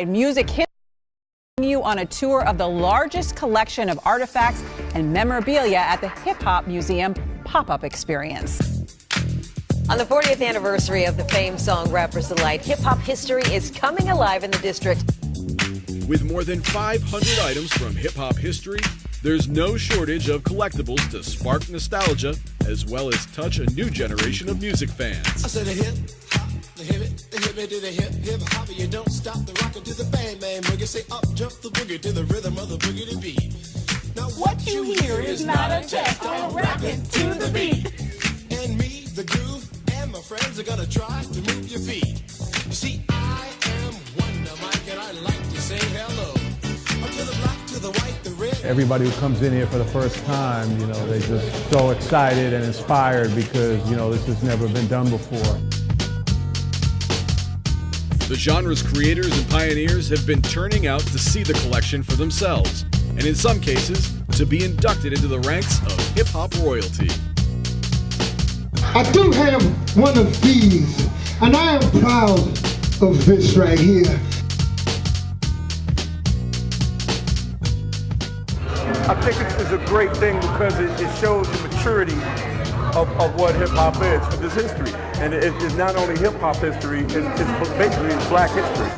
Music History you on a tour of the largest collection of artifacts and memorabilia at the Hip Hop Museum pop-up experience. On the 40th anniversary of the famed song Rapper's Delight, hip hop history is coming alive in the district. With more than 500 items from hip hop history, there's no shortage of collectibles to spark nostalgia as well as touch a new generation of music fans. I said the hip hop, the hip to the hip hop, you don't stop the rocker to the bang bang boogie. Say up jump the boogie to the rhythm of the boogie to beat. Now what you hear is not a test, I'm rapping to the beat. And me, the groove, and my friends are gonna try to move your feet. You see, I am Wonder Mike, and I like to say hello. To the black, to the white, the red. Everybody who comes in here for the first time, you know, they're just so excited and inspired because, you know, this has never been done before. The genre's creators and pioneers have been turning out to see the collection for themselves, and in some cases, to be inducted into the ranks of hip-hop royalty. I do have one of these, and I am proud of this right here. I think it's a great thing because it shows the maturity of what hip-hop is for this history. And it's not only hip-hop history, it's basically black history.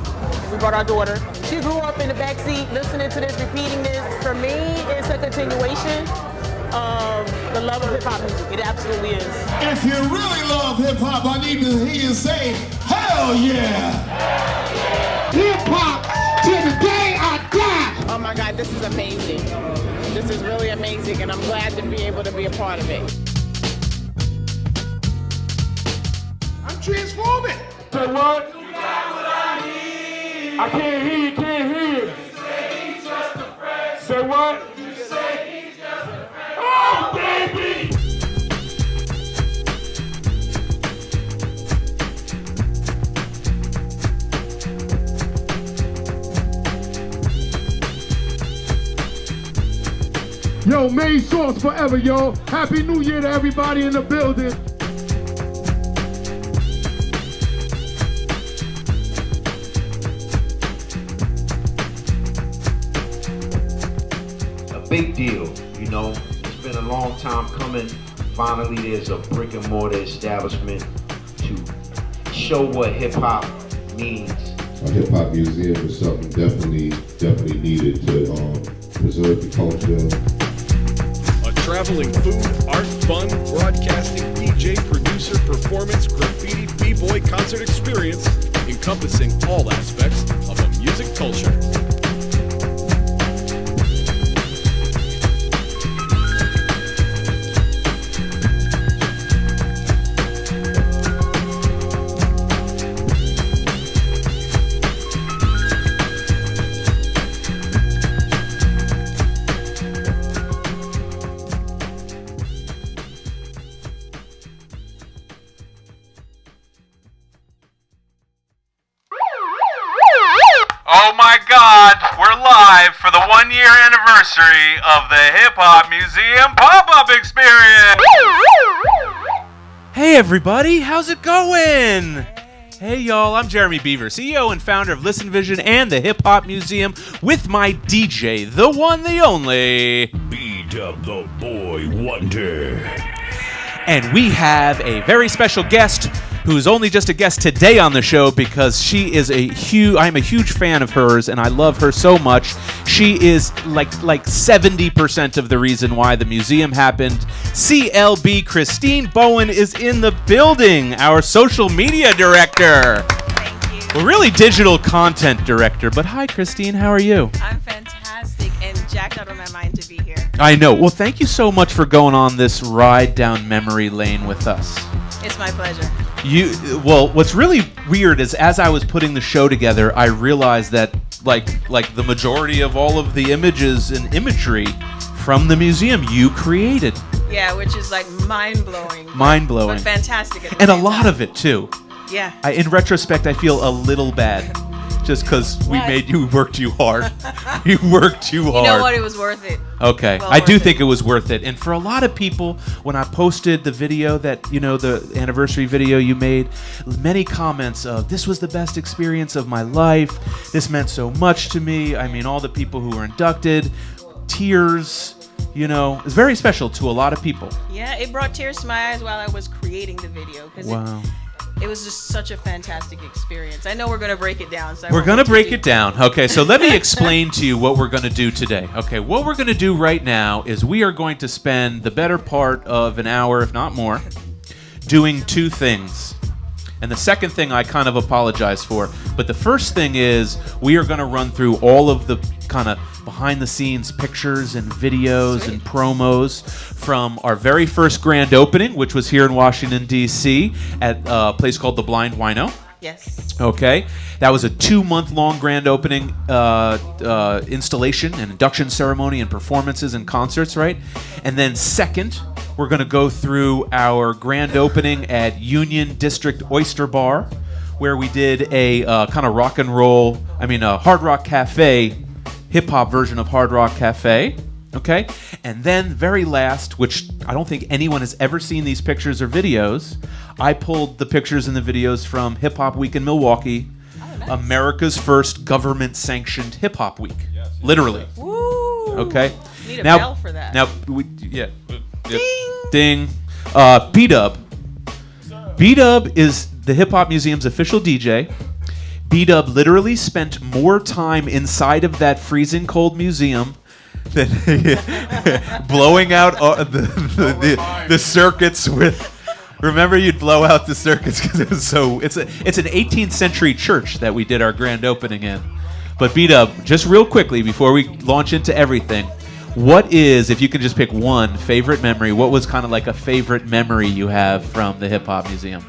We brought our daughter. She grew up in the backseat listening to this, repeating this. For me, it's a continuation of the love of hip-hop music. It absolutely is. If you really love hip-hop, I need to hear you say, hell yeah! Hip-hop to the day I die! Oh my God, this is amazing. This is really amazing, and I'm glad to be able to be a part of it. I'm transforming! Say what? You got what I need. I can't hear you, can't hear you. You say he's just a friend. Say what? You say he's just a friend. Oh, baby! Yo, main source forever, yo. Happy New Year to everybody in the building. A big deal, you know. It's been a long time coming. Finally, there's a brick and mortar establishment to show what hip hop means. A hip hop museum is something definitely needed to preserve the culture. A traveling food, art, fun, broadcasting, DJ, producer, performance, graffiti, b-boy concert experience encompassing all aspects of a music culture. Oh my God, we're live for the 1-year anniversary of the Hip Hop Museum pop-up experience! Hey everybody, how's it going? Hey y'all, I'm Jeremy Beaver, CEO and founder of Listen Vision and the Hip Hop Museum with my DJ, the one, the only... B-Dub the Boy Wonder. And we have a very special guest who's only just a guest today on the show because she is I'm a huge fan of hers and I love her so much. She is like 70% of the reason why the museum happened. CLB Christine Bowen is in the building, our social media director. Thank you. Well, really digital content director, but hi Christine, how are you? I'm fantastic and jacked out of my mind to be here. I know. Well, thank you so much for going on this ride down memory lane with us. It's my pleasure. What's really weird is as I was putting the show together, I realized that like the majority of all of the images and imagery from the museum you created. Yeah, which is like mind-blowing. Mind-blowing. But fantastic. And a lot of it too. Yeah. In retrospect, I feel a little bad. just because we What? made you work too hard. You worked too hard. You know what? It was worth it. Okay, Well I do worth think it was worth it. And for a lot of people, when I posted the video that, the anniversary video you made, many comments of, this was the best experience of my life. This meant so much to me. I mean, all the people who were inducted, tears, it's very special to a lot of people. Yeah, it brought tears to my eyes while I was creating the video. Wow. It was just such a fantastic experience. I know we're going to break it down. So We're going to break it down. Okay, so let me explain to you what we're going to do today. Okay, what we're going to do right now is we are going to spend the better part of an hour, if not more, doing two things. And the second thing I kind of apologize for. But the first thing is we are going to run through all of the kind of behind-the-scenes pictures and videos and promos from our very first grand opening, which was here in Washington, D.C. at a place called The Blind Wino. Yes. Okay. That was a 2-month-long grand opening installation and induction ceremony and performances and concerts, right? And then second, we're going to go through our grand opening at Union District Oyster Bar, where we did a kind of a Hard Rock Cafe, hip-hop version of Hard Rock Cafe. Okay? And then very last, which I don't think anyone has ever seen these pictures or videos, I pulled the pictures and the videos from Hip Hop Week in Milwaukee, America's first government-sanctioned Hip Hop Week. Literally. Woo! Okay? Need a bell for that. Ding. B-Dub. B-Dub is the Hip Hop Museum's official DJ. B-Dub literally spent more time inside of that freezing cold museum than blowing out the circuits with. Remember, you'd blow out the circuits because it was so. It's an 18th century church that we did our grand opening in. But B-Dub, just real quickly before we launch into everything, what is, if you can just pick one favorite memory, what was kind of like a favorite memory you have from the Hip Hop Museum?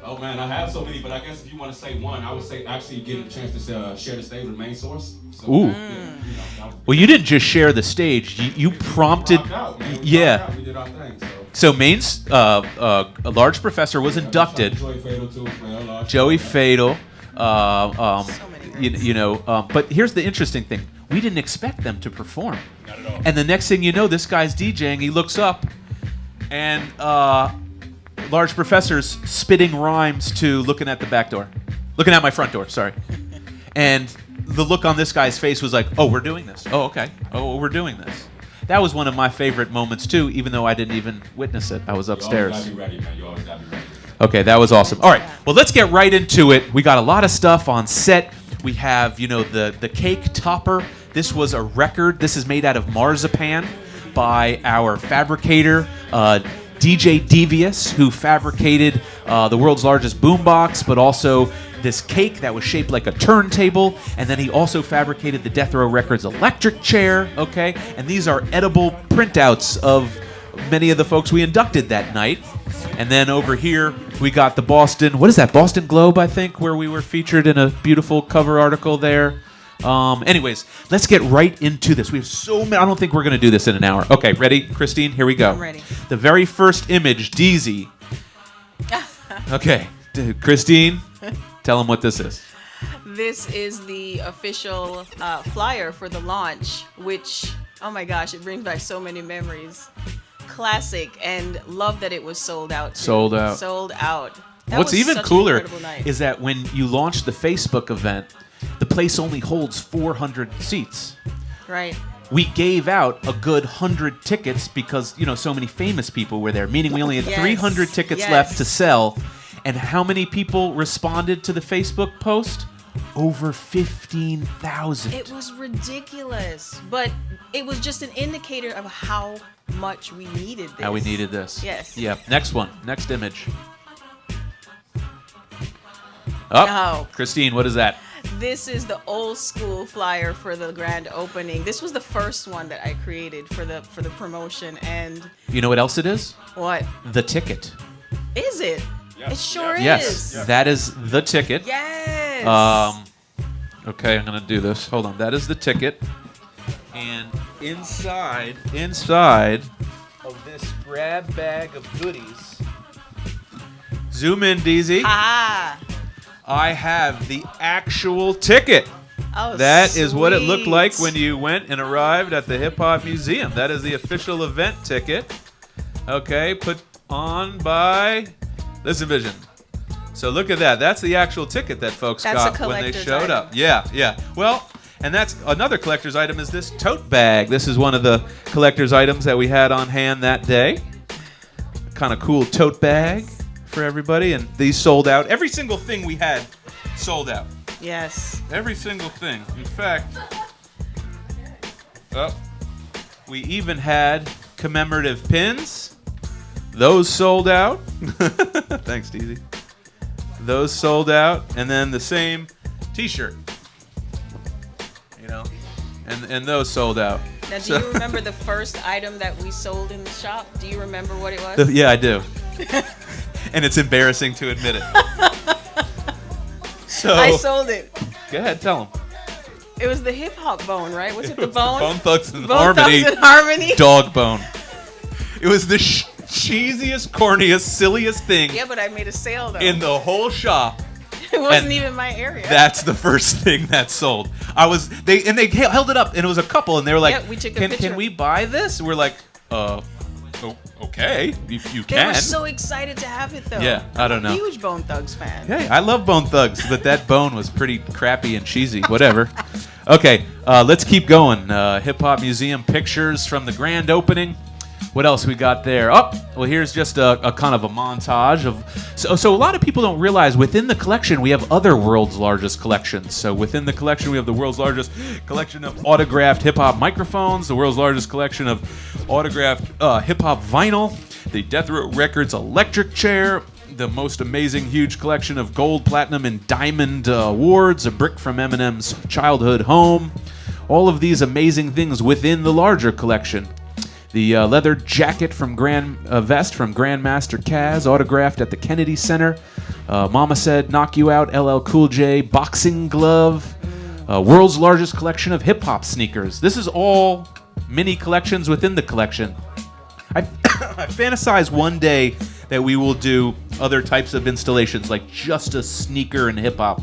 Oh man, I have so many, but I guess if you want to say one, I would say actually getting a chance to share the stage with Main Source. So, Ooh. Well, you didn't just share the stage. You prompted. We did our thing. So Maine's a large professor was inducted. Joey Fatal. But here's the interesting thing. We didn't expect them to perform. Not at all. And the next thing you know, this guy's DJing. He looks up, and large professor's spitting rhymes to looking at the back door. Looking at my front door, sorry. And the look on this guy's face was like, oh, we're doing this. Oh, okay. Oh, we're doing this. That was one of my favorite moments, too, even though I didn't even witness it. I was upstairs. You always gotta be ready, man. You always gotta be ready. Okay, that was awesome. All right, well, let's get right into it. We got a lot of stuff on set. We have, the cake topper. This was a record. This is made out of marzipan by our fabricator, DJ Devious, who fabricated the world's largest boombox, but also this cake that was shaped like a turntable. And then he also fabricated the Death Row Records electric chair, okay? And these are edible printouts of many of the folks we inducted that night. And then over here, we got the Boston Globe, I think, where we were featured in a beautiful cover article there. Anyways, let's get right into this. We have so many. I don't think we're going to do this in an hour. Okay, ready, Christine? Here we go. I'm ready. The very first image, DZ. Okay, Christine, tell them what this is. This is the official flyer for the launch, which, oh my gosh, it brings back so many memories. Classic, and love that it was sold out. Sold out. Sold out. That What's was even such an cooler incredible night. is that when you launch the Facebook event, the place only holds 400 seats. Right. We gave out a good 100 tickets because, so many famous people were there, meaning we only had 300 tickets left to sell. And how many people responded to the Facebook post? Over 15,000. It was ridiculous, but it was just an indicator of how much we needed this. How we needed this. Yes. Yeah. Next one. Next image. No. Christine, what is that? This is the old school flyer for the grand opening. This was the first one that I created for the promotion, and You know what else it is? what The ticket. is it? It sure Yes, is. that is the ticket. Yes. Okay, I'm gonna do this. Hold on. That is the ticket, and inside of this grab bag of goodies. Zoom in, DZ. Ah. I have the actual ticket. Oh, That is what it looked sweet. like when you went and arrived at the Hip Hop Museum. That is the official event ticket. Okay, put on by Listen Vision. So look at that. That's the actual ticket that folks That's a got when they collector's showed item. up. Yeah. Well, and that's another collector's item is this tote bag. This is one of the collector's items that we had on hand that day. Kind of cool tote bag for everybody, and these sold out. Every single thing we had sold out. Yes. Every single thing. In fact, we even had commemorative pins. Those sold out. Thanks, Deezy. Those sold out, and then the same T-shirt. You know, and those sold out. Now, do you remember the first item that we sold in the shop? Do you remember what it was? Yeah, I do. And it's embarrassing to admit it. So I sold it. Go ahead, tell them. It was the hip hop bone, right? Was it the bone? Bone Thugs and Bone Harmony. Thugs and Harmony. Dog bone. It was the cheesiest, corniest, silliest thing Yeah, but I made a sale though. in the whole shop. It wasn't And even my area. That's the first thing that sold. They held it up, and it was a couple, and they were like, Yeah, we took a picture. Can we buy this? And we're like, okay, you They can. were so excited to have it though. Yeah, I don't know. I'm a huge Bone Thugs fan. Hey, I love Bone Thugs, but that bone was pretty crappy and cheesy. Whatever. Okay, let's keep going. Hip Hop Museum pictures from the grand opening. What else we got there? Oh, well, here's just a kind of a montage of. So a lot of people don't realize within the collection we have other world's largest collections. So within the collection we have the world's largest collection of autographed hip hop microphones, the world's largest collection of autographed hip hop vinyl, the Death Row Records electric chair, the most amazing huge collection of gold, platinum, and diamond awards, a brick from Eminem's childhood home. All of these amazing things within the larger collection. The leather jacket from vest from Grandmaster Caz, autographed at the Kennedy Center. Mama Said, Knock You Out, LL Cool J, boxing glove. World's largest collection of hip-hop sneakers. This is all mini collections within the collection. I fantasize one day that we will do other types of installations, like just a sneaker and hip-hop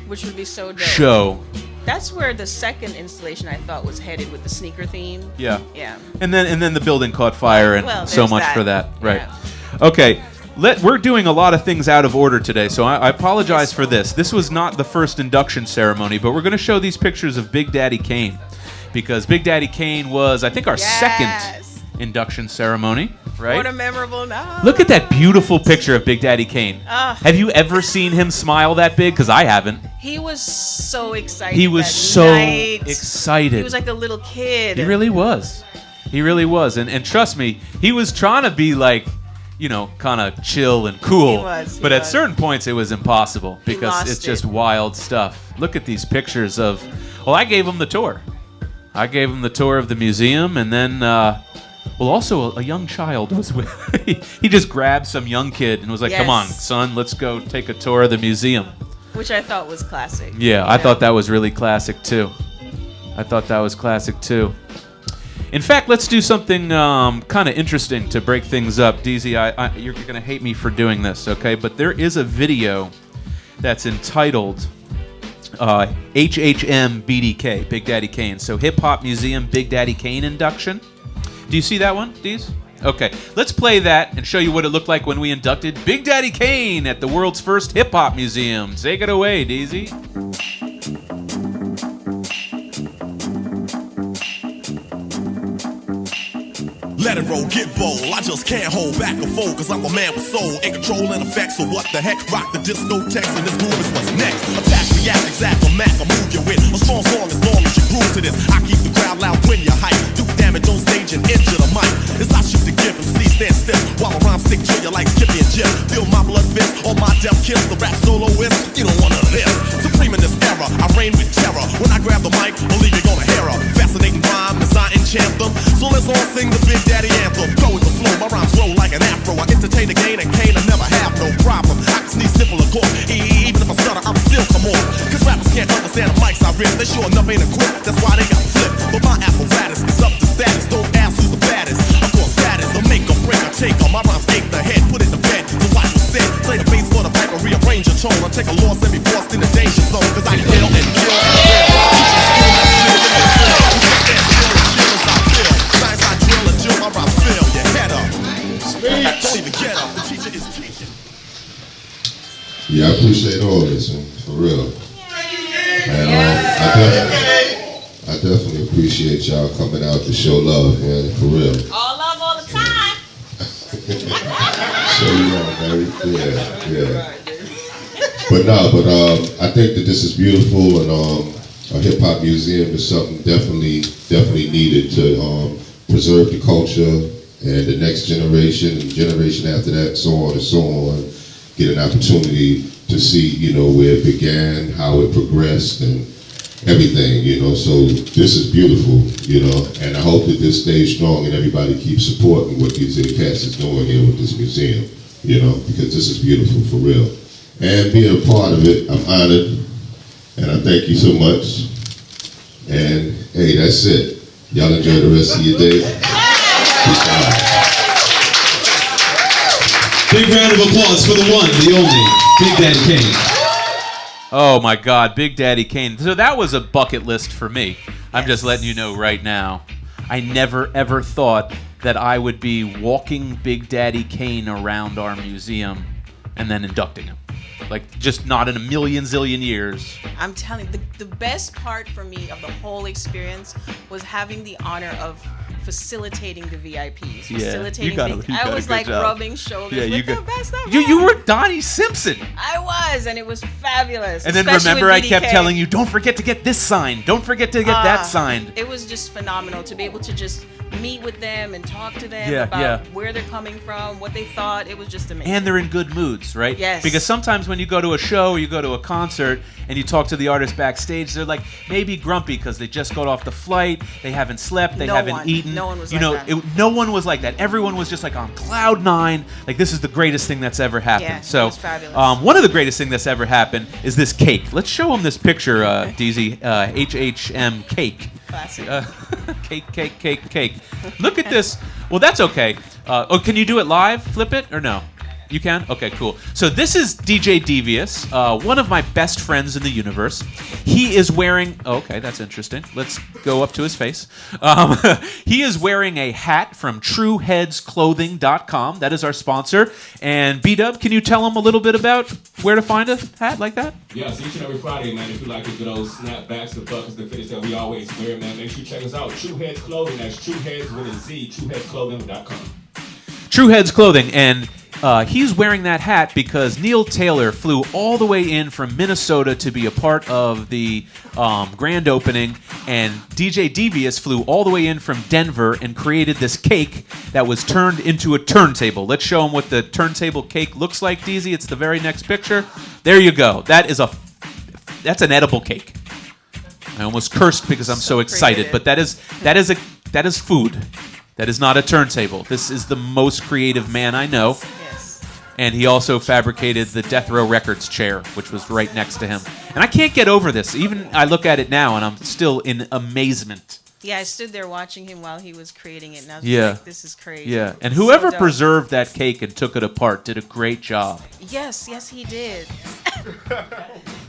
Which would be so dope. show. That's where the second installation I thought was headed with the sneaker theme. Yeah. Yeah. And then the building caught fire, and Well, so there's much that. for that. Right. Yeah. Okay. We're doing a lot of things out of order today, so I apologize for this. This was not the first induction ceremony, but we're going to show these pictures of Big Daddy Kane, because Big Daddy Kane was, I think, our second induction ceremony, right? What a memorable night. Look at that beautiful picture of Big Daddy Kane. Ah. Have you ever seen him smile that big? Because I haven't. He was so excited. He was that so night. excited. He was like a little kid. He really was. He really was. And trust me, he was trying to be like, you know, kind of chill and cool. He was, but at certain points, it was impossible because lost it's just it. wild stuff. Look at these pictures of. Well, I gave him the tour. I gave him the tour of the museum, and then, also a young child was with. He just grabbed some young kid and was like, "Come on, Yes. son, let's go take a tour of the museum." Which I thought was classic. Yeah, I thought that was really classic too. In fact, let's do something kind of interesting to break things up. DZ, you're going to hate me for doing this, okay? But there is a video that's entitled HHM BDK, Big Daddy Kane. So Hip Hop Museum Big Daddy Kane induction. Do you see that one, Deez? Okay, let's play that and show you what it looked like when we inducted Big Daddy Kane at the world's first hip hop museum. Take it away, Deezy. Let it roll, get bold. I just can't hold back or fold, cause I'm a man with soul. In control and effects, so what the heck? Rock the discotheques, and this groove is what's next. Attack, react, exact, or mac, I move you with a strong song as long as you groove to this. I keep the crowd loud when you hype. Do damage on stage and injure the mic. As I shoot the gift, MC stand stiff, while I rhyme stick to you like Skippy and Jim. Feel my blood fist, on my death kiss. The rap soloist, you don't want none of this. Supreme in this era, I reign with terror. When I grab the mic, believe you're gonna hear her. Fascinating rhyme as I enchant them. So let's all sing the Big Daddy anthem. Go with the flow, my rhymes roll like an afro. I entertain the gain and Kane, I never have no problem. I can sneeze, sniffle, a cough. Even if I stutter, I'm still come on. Cause rappers can't understand the mics I rip. They sure enough ain't equipped, that's why they got flipped. But my apparatus is up to status. Don't ask who's the baddest. Of course, status, the make or break, I take on. My rhymes ache the head, put it to bed. So watch what's said. Play the bass for the pipe and rearrange your tone. I take a loss and be forced in the danger zone. Cause I kill and kill and kill. Teach them skill that's skill in the field. You just stand still and kill as I feel. Science I drill and drill where I feel. Your head up. Don't even get up. The teacher is teaching. Yeah, I appreciate all this, man, for real. And I definitely appreciate y'all coming out to show love, man, for real. All love all the time. Show love, man. Yeah. But I think that this is beautiful, and a hip hop museum is something definitely needed to preserve the culture and the next generation and the generation after that, so on and so on, get an opportunity to see, you know, where it began, how it progressed, and everything, you know. So this is beautiful, you know, and I hope that this stays strong and everybody keeps supporting what these cats is doing here with this museum, you know, because this is beautiful for real. And being a part of it, I'm honored, and I thank you so much. And hey, that's it. Y'all enjoy the rest of your day. Peace out. Big round of applause for the one, the only, Big Daddy Kane. Oh my God, Big Daddy Kane. So that was a bucket list for me. I'm just letting you know right now. I never ever thought that I would be walking Big Daddy Kane around our museum and then inducting him. Like, just not in a million zillion years. I'm telling you, the best part for me of the whole experience was having the honor of facilitating the VIPs. Facilitating I was like rubbing shoulders with the best of them. You were Donnie Simpson. I was, and it was fabulous. And then remember, I kept telling you, don't forget to get this signed. Don't forget to get that signed. It was just phenomenal to be able to just meet with them and talk to them about where they're coming from, what they thought. It was just amazing. And they're in good moods, right? Yes. Because sometimes when you go to a show or you go to a concert and you talk to the artist backstage, they're like maybe grumpy because they just got off the flight, they haven't slept, they haven't eaten. No one was No one was like that. Everyone was just like on cloud nine. Like, this is the greatest thing that's ever happened. Yeah, so, it was fabulous. one of the greatest things that's ever happened is this cake. Let's show them this picture, DZ, HHM cake. Classic. Cake. Look at this. Well, that's okay. Can you do it live? Flip it or no? You can? Okay, cool. So this is DJ WLVS, one of my best friends in the universe. He is wearing... Okay, that's interesting. Let's go up to his face. He is wearing a hat from TrueHeadsClothing.com. That is our sponsor. And B-Dub, can you tell him a little bit about where to find a hat like that? Yeah, so each and every Friday, man, if you like the good old snapbacks, the buckets, the fitteds that we always wear, man, make sure you check us out. True Heads Clothing. That's Trueheads with a Z, TrueHeadsClothing.com. Trueheads Clothing, and he's wearing that hat because Neil Taylor flew all the way in from Minnesota to be a part of the grand opening, and DJ WLVS flew all the way in from Denver and created this cake that was turned into a turntable. Let's show him what the turntable cake looks like, DZ. It's the very next picture. There you go. That's an edible cake. I almost cursed because I'm so excited, but that is food. That is not a turntable. This is the most creative man I know. Yes. And he also fabricated the Death Row Records chair, which was right next to him. And I can't get over this. Even I look at it now, and I'm still in amazement. Yeah, I stood there watching him while he was creating it, and I was like, this is crazy. Yeah, and whoever preserved that cake and took it apart did a great job. Yes, he did.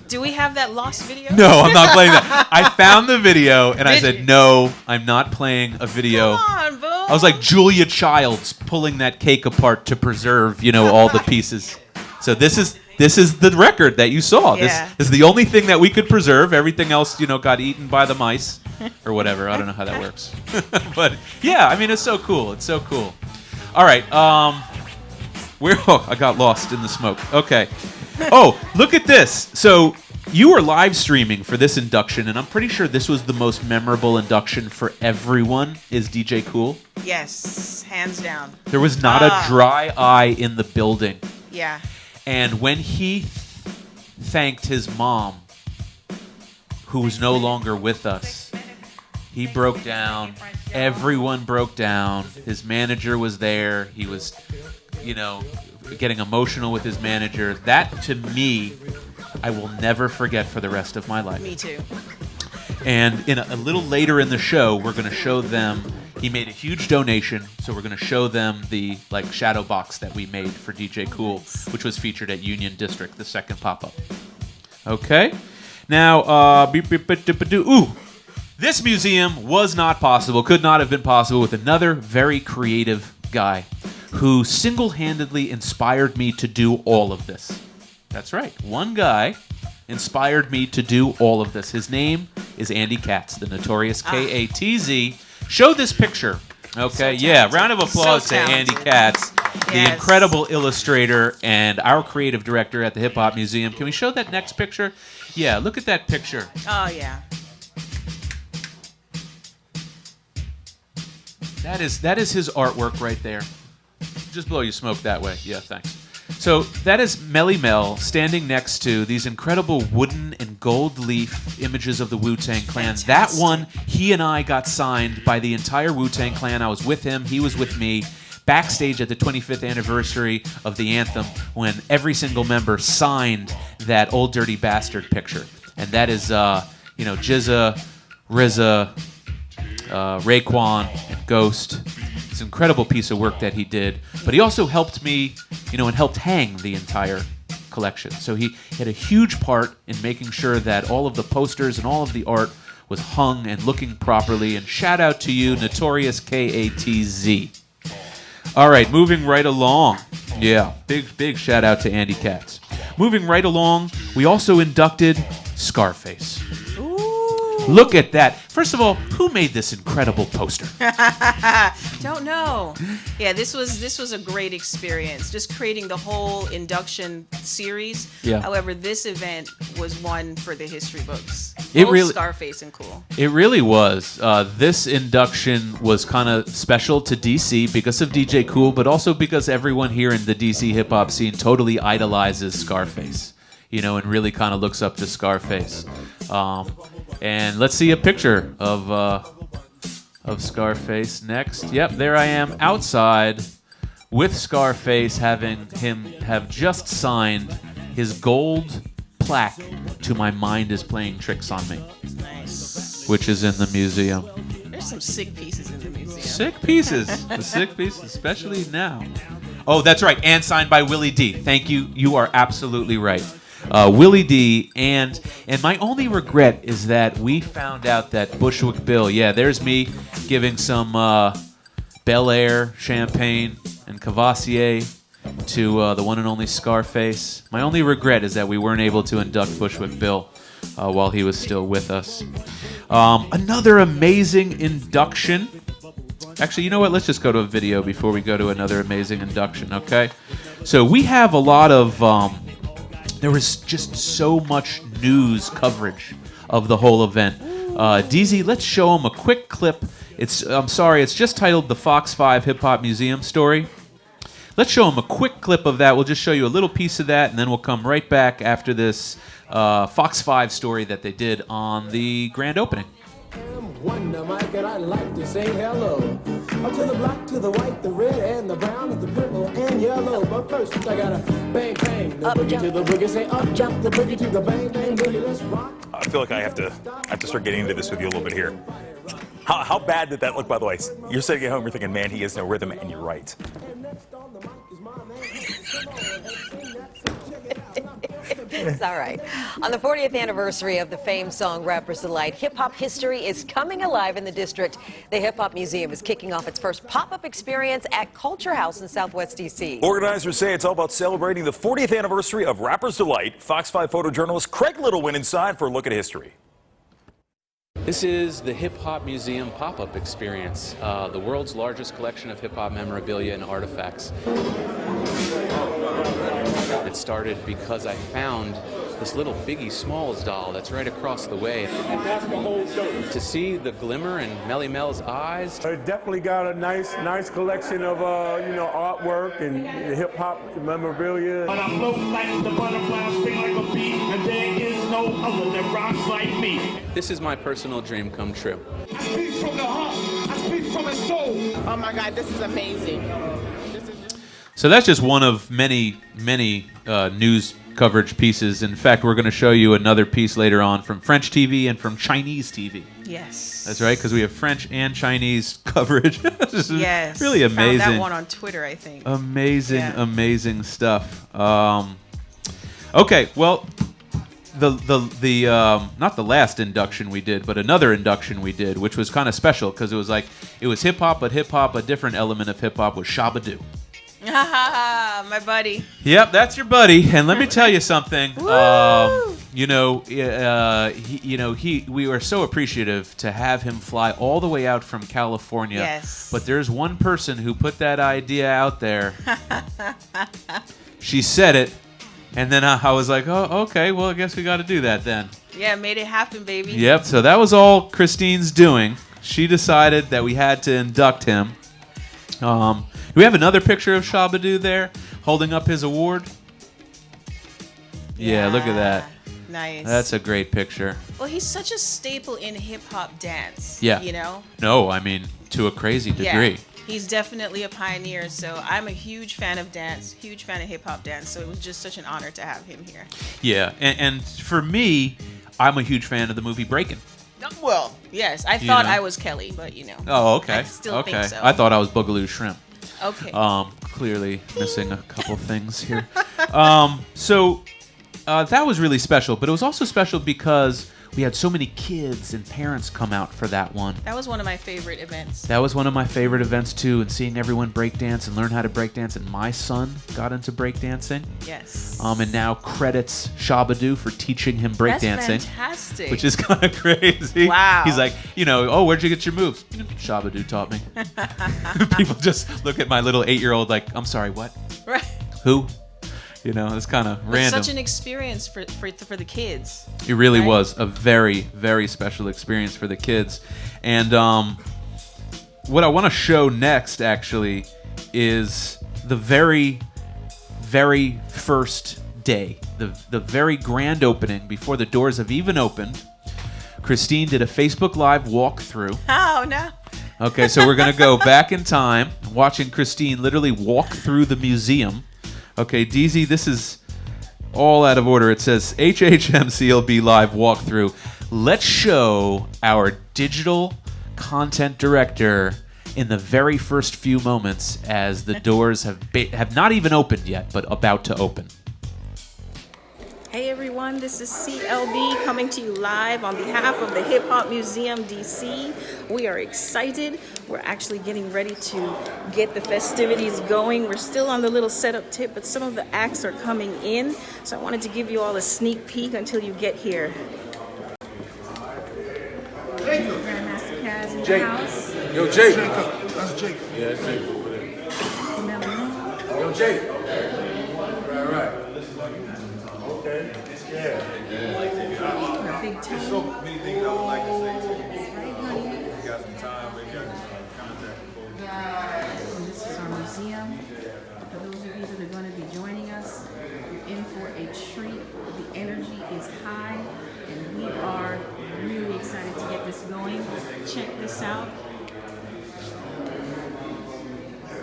Do we have that lost video? No, I'm not playing that. I found the video, and I said, no, I'm not playing a video. Come on, boo. I was like Julia Childs pulling that cake apart to preserve, all the pieces. So this is the record that you saw. Yeah. This is the only thing that we could preserve. Everything else, got eaten by the mice or whatever. I don't know how that works. But yeah, I mean, it's so cool. It's so cool. All right. I got lost in the smoke. Okay. Oh, look at this. So you were live streaming for this induction, and I'm pretty sure this was the most memorable induction for everyone. Is DJ Cool? Yes, hands down. There was not a dry eye in the building. Yeah. And when he thanked his mom, who was no longer with us, he broke down. Everyone broke down. His manager was there. He was, getting emotional with his manager. That, to me, I will never forget for the rest of my life. Me too. And a little later in the show, we're going to show them He made a huge donation, so we're going to show them the shadow box that we made for DJ Cool, which was featured at Union District, the second pop-up. Okay. Now, this museum was not possible, could not have been possible with another very creative guy who single-handedly inspired me to do all of this. That's right. One guy inspired me to do all of this. His name is Andy Katz, the notorious K-A-T-Z. Show this picture. Okay, round of applause to Andy Katz, the incredible illustrator and our creative director at the Hip Hop Museum. Can we show that next picture? Yeah, look at that picture. Oh, yeah. That is his artwork right there. Just blow your smoke that way. Yeah, thanks. So that is Melly Mel standing next to these incredible wooden and gold leaf images of the Wu-Tang Clan. That one, he and I got signed by the entire Wu-Tang Clan. I was with him. He was with me. Backstage at the 25th anniversary of the anthem when every single member signed that Old Dirty Bastard picture. And that is, Jizza, RZA, Raekwon, and Ghost. It's an incredible piece of work that he did. But he also helped me, and helped hang the entire collection. So he had a huge part in making sure that all of the posters and all of the art was hung and looking properly. And shout out to you, Notorious K-A-T-Z. All right, moving right along. Yeah, big shout out to Andy Katz. Moving right along, we also inducted Scarface. Look at that. First of all, who made this incredible poster? Don't know. Yeah, this was a great experience. Just creating the whole induction series. Yeah. However, this event was one for the history books. Both Scarface and Cool. It really was. This induction was kind of special to DC because of DJ Cool, but also because everyone here in the DC hip hop scene totally idolizes Scarface. And really kind of looks up to Scarface. And let's see a picture of Scarface next. Yep, there I am outside with Scarface, having him have just signed his gold plaque to My Mind Is Playing Tricks on Me, which is in the museum. There's some sick pieces in the museum. Sick pieces. The sick pieces, especially now. Oh, that's right, and signed by Willie D. Thank you. You are absolutely right. Willie D, and my only regret is that we found out that Bushwick Bill, there's me giving some Bel Air champagne and Cavassier to the one and only Scarface. My only regret is that we weren't able to induct Bushwick Bill while he was still with us. Another amazing induction. Actually, you know what? Let's just go to a video before we go to another amazing induction, okay? So we have a lot of... there was just so much news coverage of the whole event. DZ, let's show them a quick clip. It's just titled The Fox 5 Hip Hop Museum Story. Let's show them a quick clip of that. We'll just show you a little piece of that, and then we'll come right back after this Fox 5 story that they did on the grand opening. Wonder, Mike, and I'd like to say hello. Up to the black, to the white, the red, and the brown, and the purple, and yellow. But first, I gotta bang, bang, the boogie to the boogie. Say up, jump the boogie to the bang, bang, boogie. Let's rock. I feel like I have to start getting into this with you a little bit here. How bad did that look, by the way? You're sitting at home, you're thinking, man, he has no rhythm, and you're right. It's all right. On the 40th anniversary of the famed song Rapper's Delight, hip-hop history is coming alive in the district. The Hip Hop Museum is kicking off its first pop-up experience at Culture House in Southwest D.C. Organizers say it's all about celebrating the 40th anniversary of Rapper's Delight. Fox 5 photojournalist Craig Little went inside for a look at history. This is the Hip Hop Museum pop-up experience, the world's largest collection of hip-hop memorabilia and artifacts. It started because I found this little Biggie Smalls doll that's right across the way. To see the glimmer in Melly Mel's eyes. It definitely got a nice collection of artwork and hip-hop memorabilia. But I float like the butterflies, sting like a bee, and there is no other that rocks like me. This is my personal dream come true. I speak from the heart. I speak from the soul. Oh my God, this is amazing. So that's just one of many news coverage pieces. In fact, we're going to show you another piece later on from French TV and from Chinese TV. Yes. That's right, because we have French and Chinese coverage. This is yes. really amazing. Found that one on Twitter, I think. Amazing, amazing stuff. Okay, well, the not the last induction we did, but another induction we did, which was kind of special because it was hip hop, but hip hop, a different element of hip hop was Shabba-Doo. My buddy. Yep, that's your buddy. And let me tell you something. We were so appreciative to have him fly all the way out from California. Yes. But there's one person who put that idea out there. She said it, and then I was like, oh, okay, well, I guess we got to do that then. Yeah, made it happen, baby. Yep, so that was all Christine's doing. She decided that we had to induct him. Do we have another picture of Shabba-Doo there holding up his award? Yeah, look at that. Nice. That's a great picture. Well, he's such a staple in hip-hop dance. Yeah. You know? No, I mean, to a crazy degree. Yeah. He's definitely a pioneer, so I'm a huge fan of dance, huge fan of hip-hop dance, so it was just such an honor to have him here. Yeah, and for me, I'm a huge fan of the movie Breakin'. Well, yes, I thought I was Kelly, but Oh, okay. I still think so. I thought I was Boogaloo Shrimp. Okay. Clearly missing a couple things here. So that was really special, but it was also special because we had so many kids and parents come out for that one. That was one of my favorite events. That was one of my favorite events too, and seeing everyone breakdance and learn how to breakdance. And my son got into breakdancing. Yes. And now credits Shabba-Doo for teaching him breakdancing. That's fantastic. Which is kind of crazy. Wow. He's like, oh, where'd you get your moves? Shabba-Doo taught me. People just look at my little 8-year-old like, I'm sorry, what? Right. Who? It's kind of random. It's such an experience for the kids. It really was a very, very special experience for the kids. And what I want to show next, actually, is the very, very first day, the very grand opening, before the doors have even opened. Christine did a Facebook Live walkthrough. Oh, no. Okay, so we're going to go back in time, watching Christine literally walk through the museum. Okay, DZ, this is all out of order. It says HHMCLB Live walkthrough. Let's show our digital content director in the very first few moments as the doors have not even opened yet, but about to open. Hey everyone, this is CLB coming to you live on behalf of the Hip Hop Museum DC. We are excited. We're actually getting ready to get the festivities going. We're still on the little setup tip, but some of the acts are coming in. So I wanted to give you all a sneak peek until you get here. Grandmaster Kaz in the house. Yo, Jake. That's Jake. Yeah, that's Jake over there. Yo, Jake. Right. Okay. Yeah. There's so many things I would like to say to you. If you got some time, maybe I can contact you. This is our museum. For those of you that are going to be joining us, you're in for a treat. The energy is high, and we are really excited to get this going. Check this out.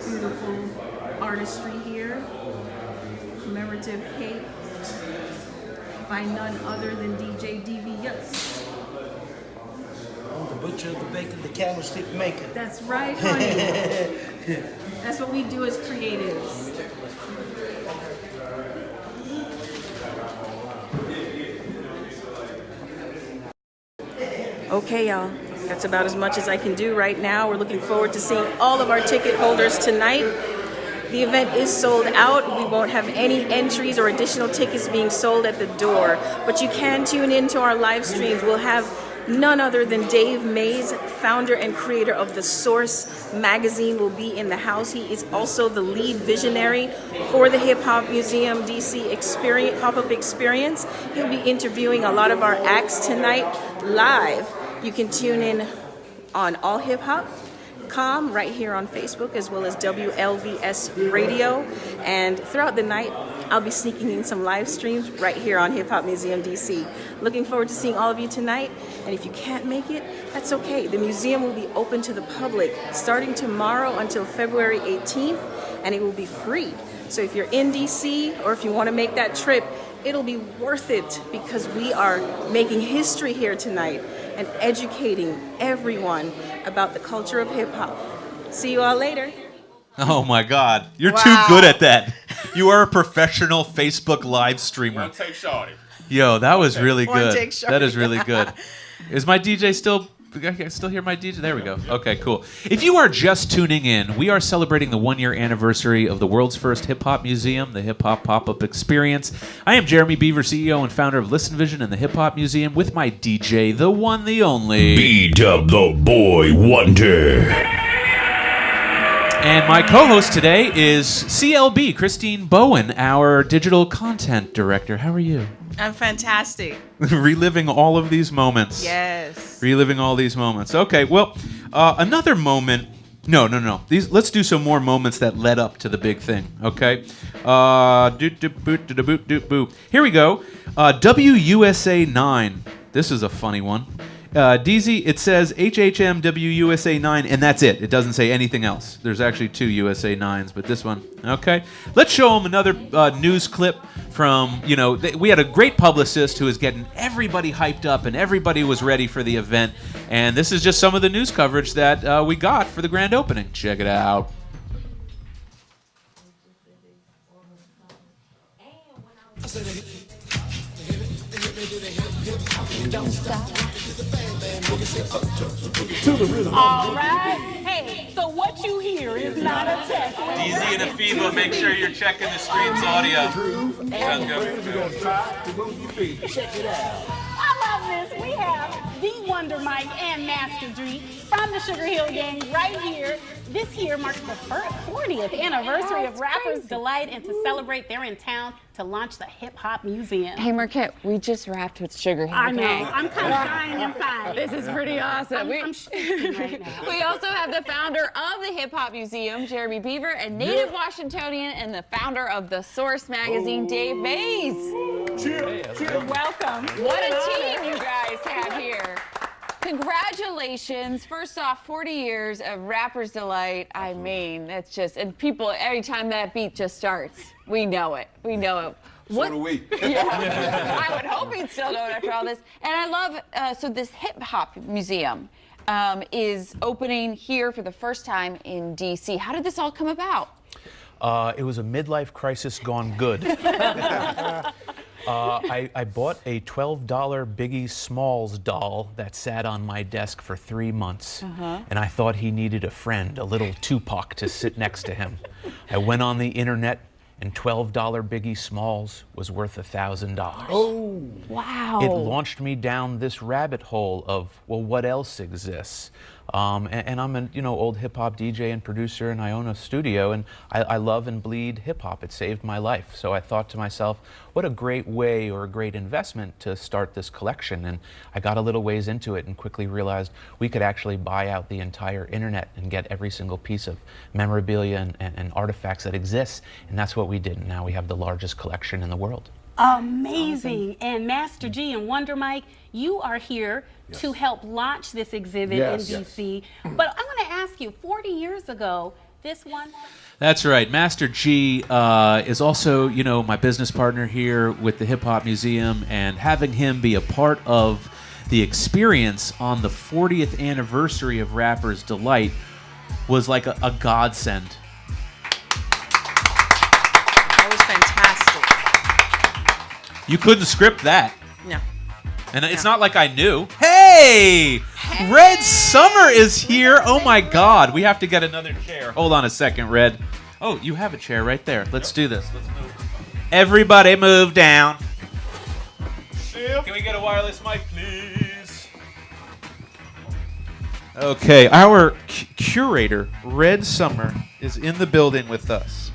Beautiful artistry here. Commemorative cape by none other than DJ DVS. The butcher, the baker, the candlestick maker. That's right, honey. That's what we do as creatives. Okay, y'all. That's about as much as I can do right now. We're looking forward to seeing all of our ticket holders tonight. The event is sold out. We won't have any entries or additional tickets being sold at the door, but you can tune into our live streams. We'll have none other than Dave Mays, founder and creator of The Source magazine, will be in the house. He is also the lead visionary for the Hip Hop Museum DC pop-up experience. He'll be interviewing a lot of our acts tonight live. You can tune in on All Hip Hop right here on Facebook, as well as WLVS Radio, and throughout the night I'll be sneaking in some live streams right here on Hip Hop Museum DC. Looking forward to seeing all of you tonight, and if you can't make it, that's okay. The museum will be open to the public starting tomorrow until February 18th, and it will be free. So if you're in DC or if you want to make that trip, it'll be worth it because we are making history here tonight and educating everyone about the culture of hip hop. See you all later. Oh my God, you're too good at that. You are a professional Facebook live streamer. One take shorty. Yo, that was really One good. take shorty. That is really good. Is my DJ still? I can still hear my DJ? There we go. Okay, cool. If you are just tuning in, we are celebrating the 1-year anniversary of the world's first hip-hop museum, the Hip Hop Pop-Up Experience. I am Jeremy Beaver, CEO and founder of Listen Vision and the Hip Hop Museum, with my DJ, the one, the only... B-Dub the Boy Wonder. And my co-host today is CLB, Christine Bowen, our digital content director. How are you? I'm fantastic. Reliving all of these moments. Yes. Reliving all these moments. Okay, well, another moment. No. Let's do some more moments that led up to the big thing. Okay. Here we go. WUSA 9. This is a funny one. DZ, it says HHM WUSA 9, and that's it. It doesn't say anything else. There's actually 2 USA 9s, but this one. Okay. Let's show them another news clip from, we had a great publicist who was getting everybody hyped up, and everybody was ready for the event. And this is just some of the news coverage that we got for the grand opening. Check it out. Don't stop. All right. Hey, so what you hear is not a test. Easy and Afiba, make sure you're checking the stream's audio. Sounds good. Check it out. I love this. We have the Wonder Mike and Master G from the Sugar Hill Gang right here. This year marks the 40th anniversary of Rappers Delight, and to celebrate, they're in town to launch the Hip Hop Museum. Hey, Marquette, we just rapped with Sugar Hill I know. Gang. I'm kind of dying inside. This is pretty awesome. I'm shaking right now. We also have the founder of the Hip Hop Museum, Jeremy Beaver, and native Washingtonian and the founder of The Source magazine, Dave Mays. Cheers. Welcome. What a team you guys have here. Congratulations. First off, 40 years of Rapper's Delight. I mean, that's just, and people, every time that beat just starts, we know it. We know it. So do we. Yeah. I would hope you'd still know it after all this. And I love, so this Hip Hop Museum is opening here for the first time in D.C. How did this all come about? It was a midlife crisis gone good. I bought a $12 Biggie Smalls doll that sat on my desk for 3 months. And I thought he needed a friend, a little Tupac to sit next to him. I went on the internet, and $12 Biggie Smalls was worth $1,000. Oh, wow. It launched me down this rabbit hole of, well, what else exists? And I'm an old hip-hop DJ and producer, and I own a studio, and I love and bleed hip-hop. It saved my life. So I thought to myself, what a great way or a great investment to start this collection. And I got a little ways into it and quickly realized we could actually buy out the entire internet and get every single piece of memorabilia and artifacts that exists. And that's what we did. And now we have the largest collection in the world. Amazing. And Master G and Wonder Mike, you are here to help launch this exhibit in DC. But I want to ask you, 40 years ago, this one... That's right. Master G is also, my business partner here with the Hip Hop Museum, and having him be a part of the experience on the 40th anniversary of Rappers Delight was like a godsend. That was fantastic. You couldn't script that. No. And it's not like I knew. Hey! Red Summer is here. Oh my God. We have to get another chair. Hold on a second, Red. Oh, you have a chair right there. Let's do this. Let's move. Everybody move down. Can we get a wireless mic, please? Okay, our curator, Red Summer, is in the building with us.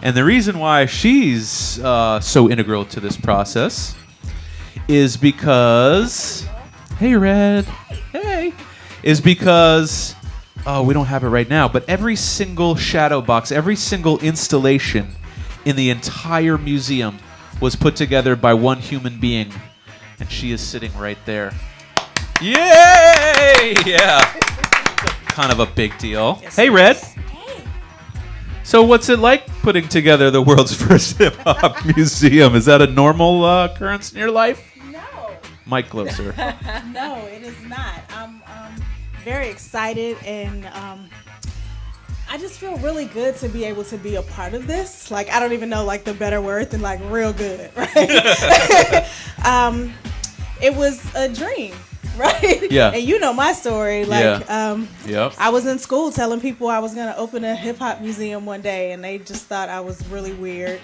And the reason why she's so integral to this process is because, hey Red, hey, is because, we don't have it right now, but every single shadow box, every single installation in the entire museum was put together by one human being, and she is sitting right there. Yay! Yeah. Kind of a big deal. Yes, hey Red. So what's it like putting together the world's first hip hop museum? Is that a normal occurrence in your life? No. Mic closer. No, it is not. I'm very excited, and I just feel really good to be able to be a part of this. Like, I don't even know like the better word than like real good, right? It was a dream. Right? Yeah. And you know my story. Like, Yep. I was in school telling people I was going to open a hip hop museum one day, and they just thought I was really weird.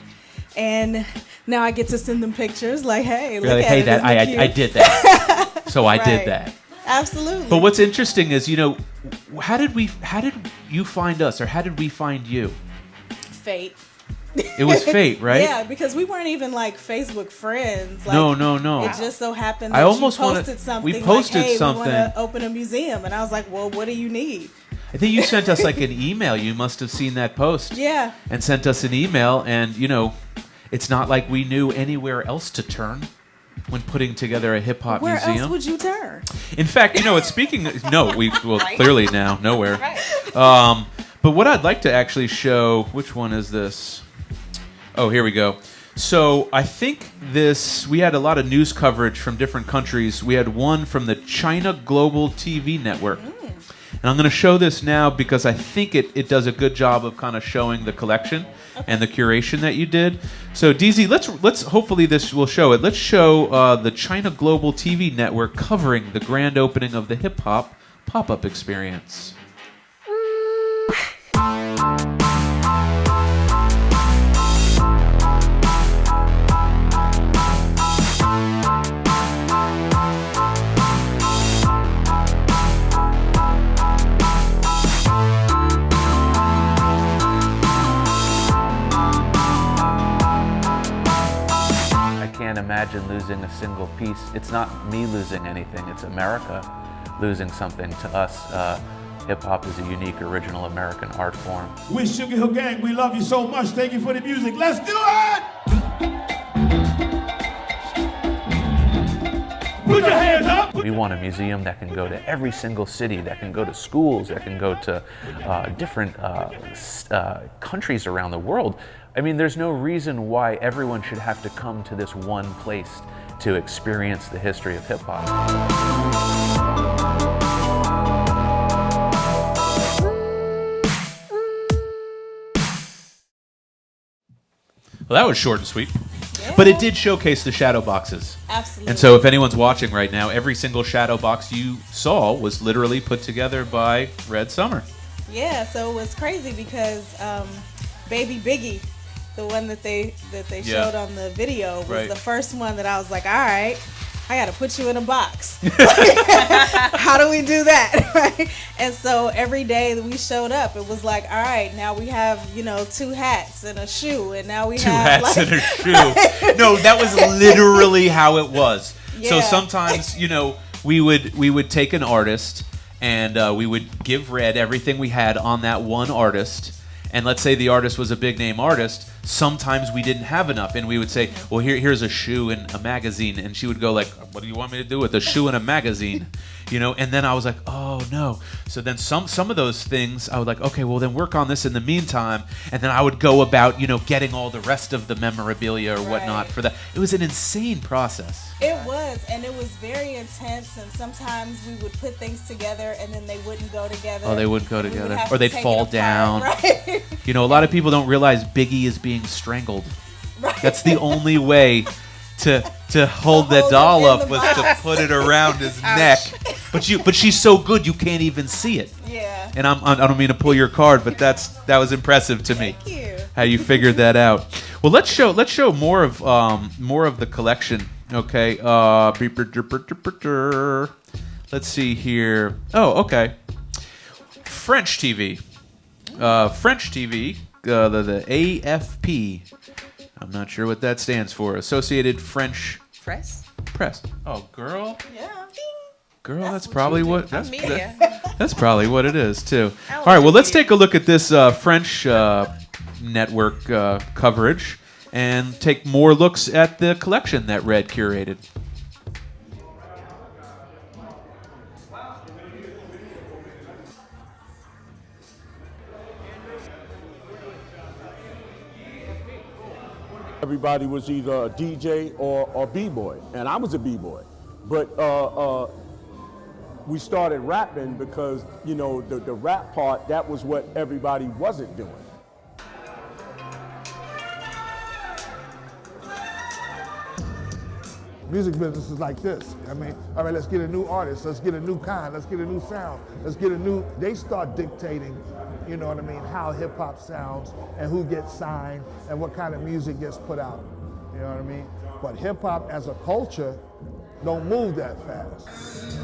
And now I get to send them pictures like, hey, look at it. I did that. So I did that. Absolutely. But what's interesting is, how did you find us, or how did we find you? Fate. It was fate, right? Yeah, because we weren't even like Facebook friends. Like, No. It just so happened I that almost you posted something. We posted like, hey, something. we want to open a museum, and I was like, well, what do you need? I think you sent us like an email. You must have seen that post. Yeah. And sent us an email, and it's not like we knew anywhere else to turn when putting together a hip hop museum. Where else would you turn? In fact, speaking. Clearly now nowhere. Right. But what I'd like to actually show. Which one is this? Oh, here we go. So I think we had a lot of news coverage from different countries. We had one from the China Global TV Network. And I'm going to show this now because I think it does a good job of kind of showing the collection and the curation that you did. So DZ, let's hopefully this will show it. Let's show the China Global TV Network covering the grand opening of the hip hop pop-up experience. Can't imagine losing a single piece. It's not me losing anything, it's America losing something. To us, hip-hop is a unique, original American art form. We Sugar Hill Gang, we love you so much. Thank you for the music. Let's do it! Put your hands up! We want a museum that can go to every single city, that can go to schools, that can go to different countries around the world. I mean, there's no reason why everyone should have to come to this one place to experience the history of hip-hop. Well, that was short and sweet. Yeah. But it did showcase the shadow boxes. Absolutely. And so if anyone's watching right now, every single shadow box you saw was literally put together by Red Summer. Yeah, so it was crazy because Baby Biggie, the one that they showed on the video, was the first one that I was like, all right, I got to put you in a box. How do we do that? Right? And so every day that we showed up, it was like, all right, now we have, 2 hats and a shoe, and now we have 2 hats and a shoe. No, that was literally how it was. Yeah. So sometimes, we would take an artist and we would give Red everything we had on that one artist. And let's say the artist was a big name artist. Sometimes we didn't have enough, and we would say, well, here's a shoe and a magazine. And she would go like, what do you want me to do with a shoe and a magazine? And then I was like, oh no. So then some of those things I would like, okay, well then work on this in the meantime. And then I would go about, getting all the rest of the memorabilia or whatnot for that. It was an insane process. It was, and it was very intense, and sometimes we would put things together and then they wouldn't go together. Oh, they wouldn't go together. Or they'd fall down. Right? A lot of people don't realize Biggie is being strangled. Right. That's the only way to hold the doll up was to put it around his neck. But she's so good you can't even see it. Yeah. And I don't mean to pull your card, but that was impressive to me. Thank you. How you figured that out. Well, let's show more of the collection. Okay. Let's see here. Oh, okay. French TV. French TV. The AFP. I'm not sure what that stands for. Associated French Press. Oh, girl. Yeah. Girl, that's probably what. Media. That's probably what it is too. All right. Well, let's take a look at this French network coverage and take more looks at the collection that Red curated. Everybody was either a DJ or b-boy, and I was a b-boy. But we started rapping because, you know, the rap part, that was what everybody wasn't doing. Music business is like this. I mean, all right, let's get a new artist, let's get a new kind, let's get a new sound, let's get a new, they start dictating, you know what I mean, how hip hop sounds and who gets signed and what kind of music gets put out, you know what I mean? But hip hop as a culture don't move that fast.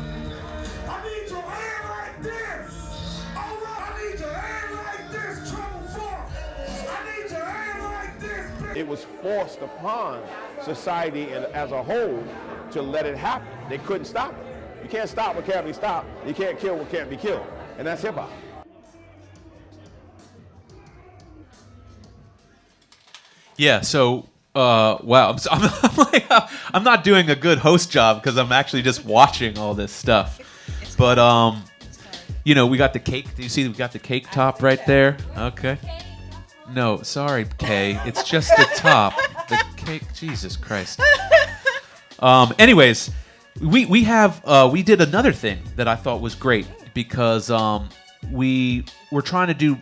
I need your hand like this. All right, I need your hand like this, Trouble Funk. I need your hand like this. It was forced upon society and as a whole to let it happen. They couldn't stop it. You can't stop what can't be stopped. You can't kill what can't be killed. And that's hip hop. Yeah, so wow, I'm not doing a good host job because I'm actually just watching all this stuff. But you know, we got the cake. Do you see we got the cake top right there? Okay. No, sorry, Kay. It's just the top. The cake. Jesus Christ. Anyways, we did another thing that I thought was great because we were trying to do,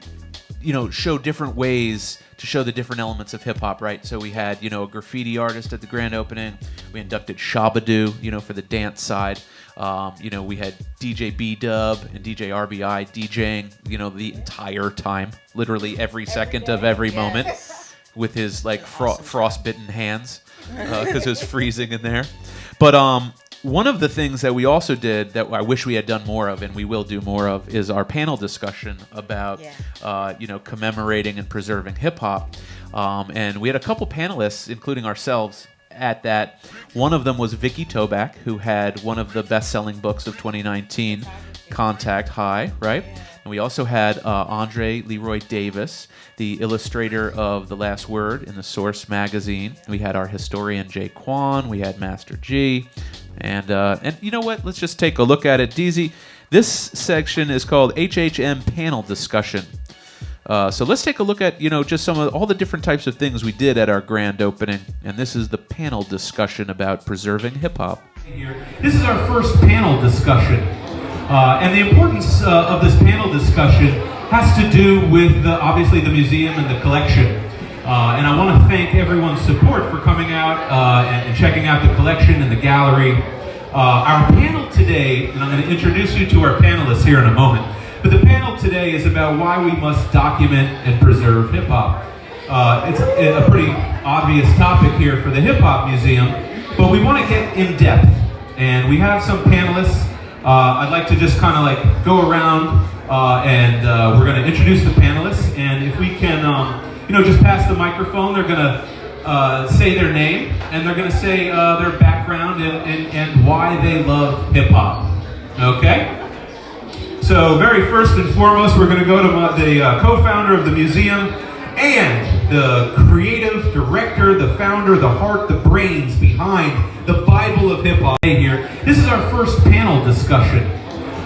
you know, show different ways to show the different elements of hip hop, right? So we had, you know, a graffiti artist at the grand opening. We inducted Shabadoo, you know, for the dance side. You know, we had DJ B-Dub and DJ RBI DJing, you know, the entire time, literally every second of every moment, with his like frostbitten hands because it was freezing in there. But one of the things that we also did that I wish we had done more of, and we will do more of, is our panel discussion about, you know, commemorating and preserving hip hop. And we had a couple panelists, including ourselves, at that. One of them was Vicky Toback, who had one of the best-selling books of 2019, Contact High, right? And we also had Andre Leroy Davis, the illustrator of The Last Word in the Source magazine. We had our historian Jay Kwan. We had Master G. And you know what? Let's just take a look at it. DZ, this section is called HHM Panel Discussion. So let's take a look at, you know, just some of all the different types of things we did at our grand opening. And this is the panel discussion about preserving hip-hop. This is our first panel discussion. And the importance of this panel discussion has to do with, obviously, the museum and the collection. And I want to thank everyone's support for coming out and checking out the collection and the gallery. Our panel today, and I'm going to introduce you to our panelists here in a moment, but the panel today is about why we must document and preserve hip-hop. It's a pretty obvious topic here for the Hip Hop Museum, but we want to get in depth. And we have some panelists. I'd like to just kind of like go around and we're going to introduce the panelists. And if we can, you know, just pass the microphone, they're going to say their name and they're going to say their background and why they love hip-hop. Okay? So very first and foremost, we're going to go to the co-founder of the museum and the creative director, the founder, the heart, the brains behind the Bible of hip-hop here. This is our first panel discussion.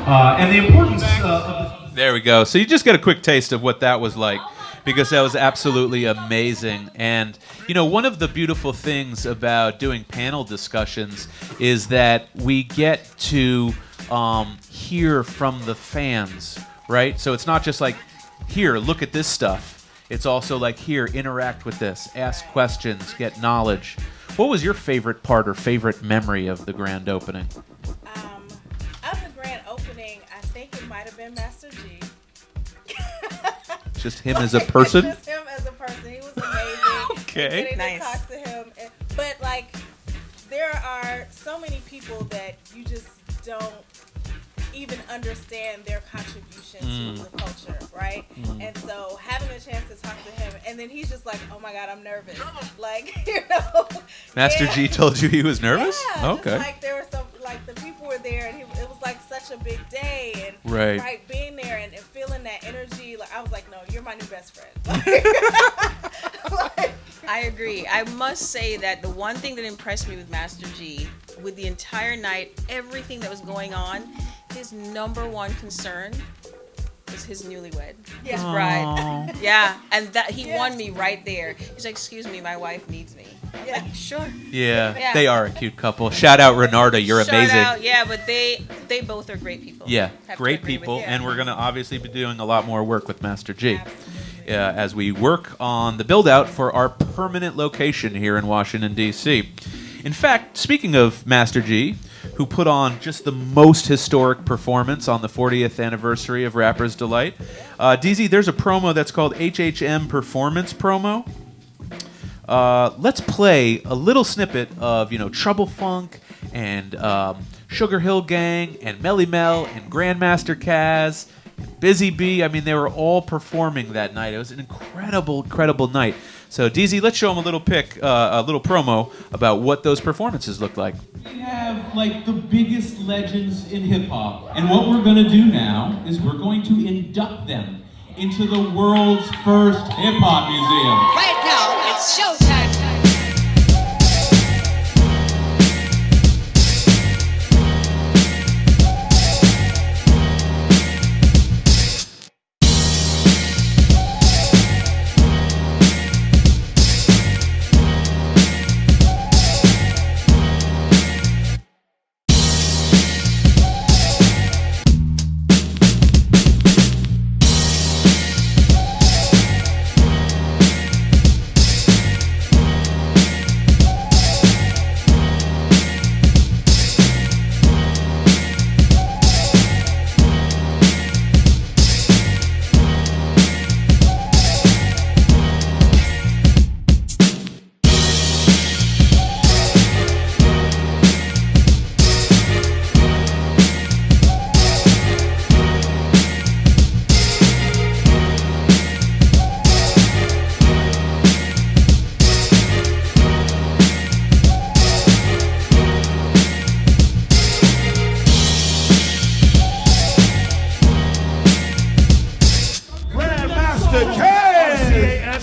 And the importance of... There we go. So you just get a quick taste of what that was like, because that was absolutely amazing. And, you know, one of the beautiful things about doing panel discussions is that we get to hear from the fans, right? So it's not just like, here, look at this stuff. It's also like, here, interact with this, ask questions, get knowledge. What was your favorite part or favorite memory of the grand opening? Of the grand opening, I think it might have been Master G. Just him as a person? Just him as a person. He was amazing. Okay. Getting to talk to him. But, like, there are so many people that you just don't even understand their contribution to the culture, right? And so having a chance to talk to him, and then he's just like, oh my God, I'm nervous. Like, you know. Master G told you he was nervous? Yeah, okay. Like there were some, like the people were there, and it was like such a big day, and right being there and feeling that energy. Like I was like, no, you're my new best friend. I agree. I must say that the one thing that impressed me with Master G, with the entire night, everything that was going on, his number one concern was his newlywed, his bride. Yeah, and that he won me right there. He's like, "Excuse me, my wife needs me." I'm like, "Sure." Yeah, they are a cute couple. Shout out Renarda, you're amazing. Shout out, yeah, but they both are great people. Yeah, great people, and we're going to obviously be doing a lot more work with Master G. As we work on the build-out for our permanent location here in Washington, D.C. In fact, speaking of Master G, who put on just the most historic performance on the 40th anniversary of Rapper's Delight, DZ, there's a promo that's called HHM Performance Promo. Let's play a little snippet of, Trouble Funk and Sugar Hill Gang and Melly Mel and Grandmaster Caz, Busy Bee. I mean, they were all performing that night. It was an incredible, incredible night. So, DZ, let's show them a little promo about what those performances looked like. We have, the biggest legends in hip-hop. And what we're going to do now is we're going to induct them into the world's first hip-hop museum. Right now, it's showtime.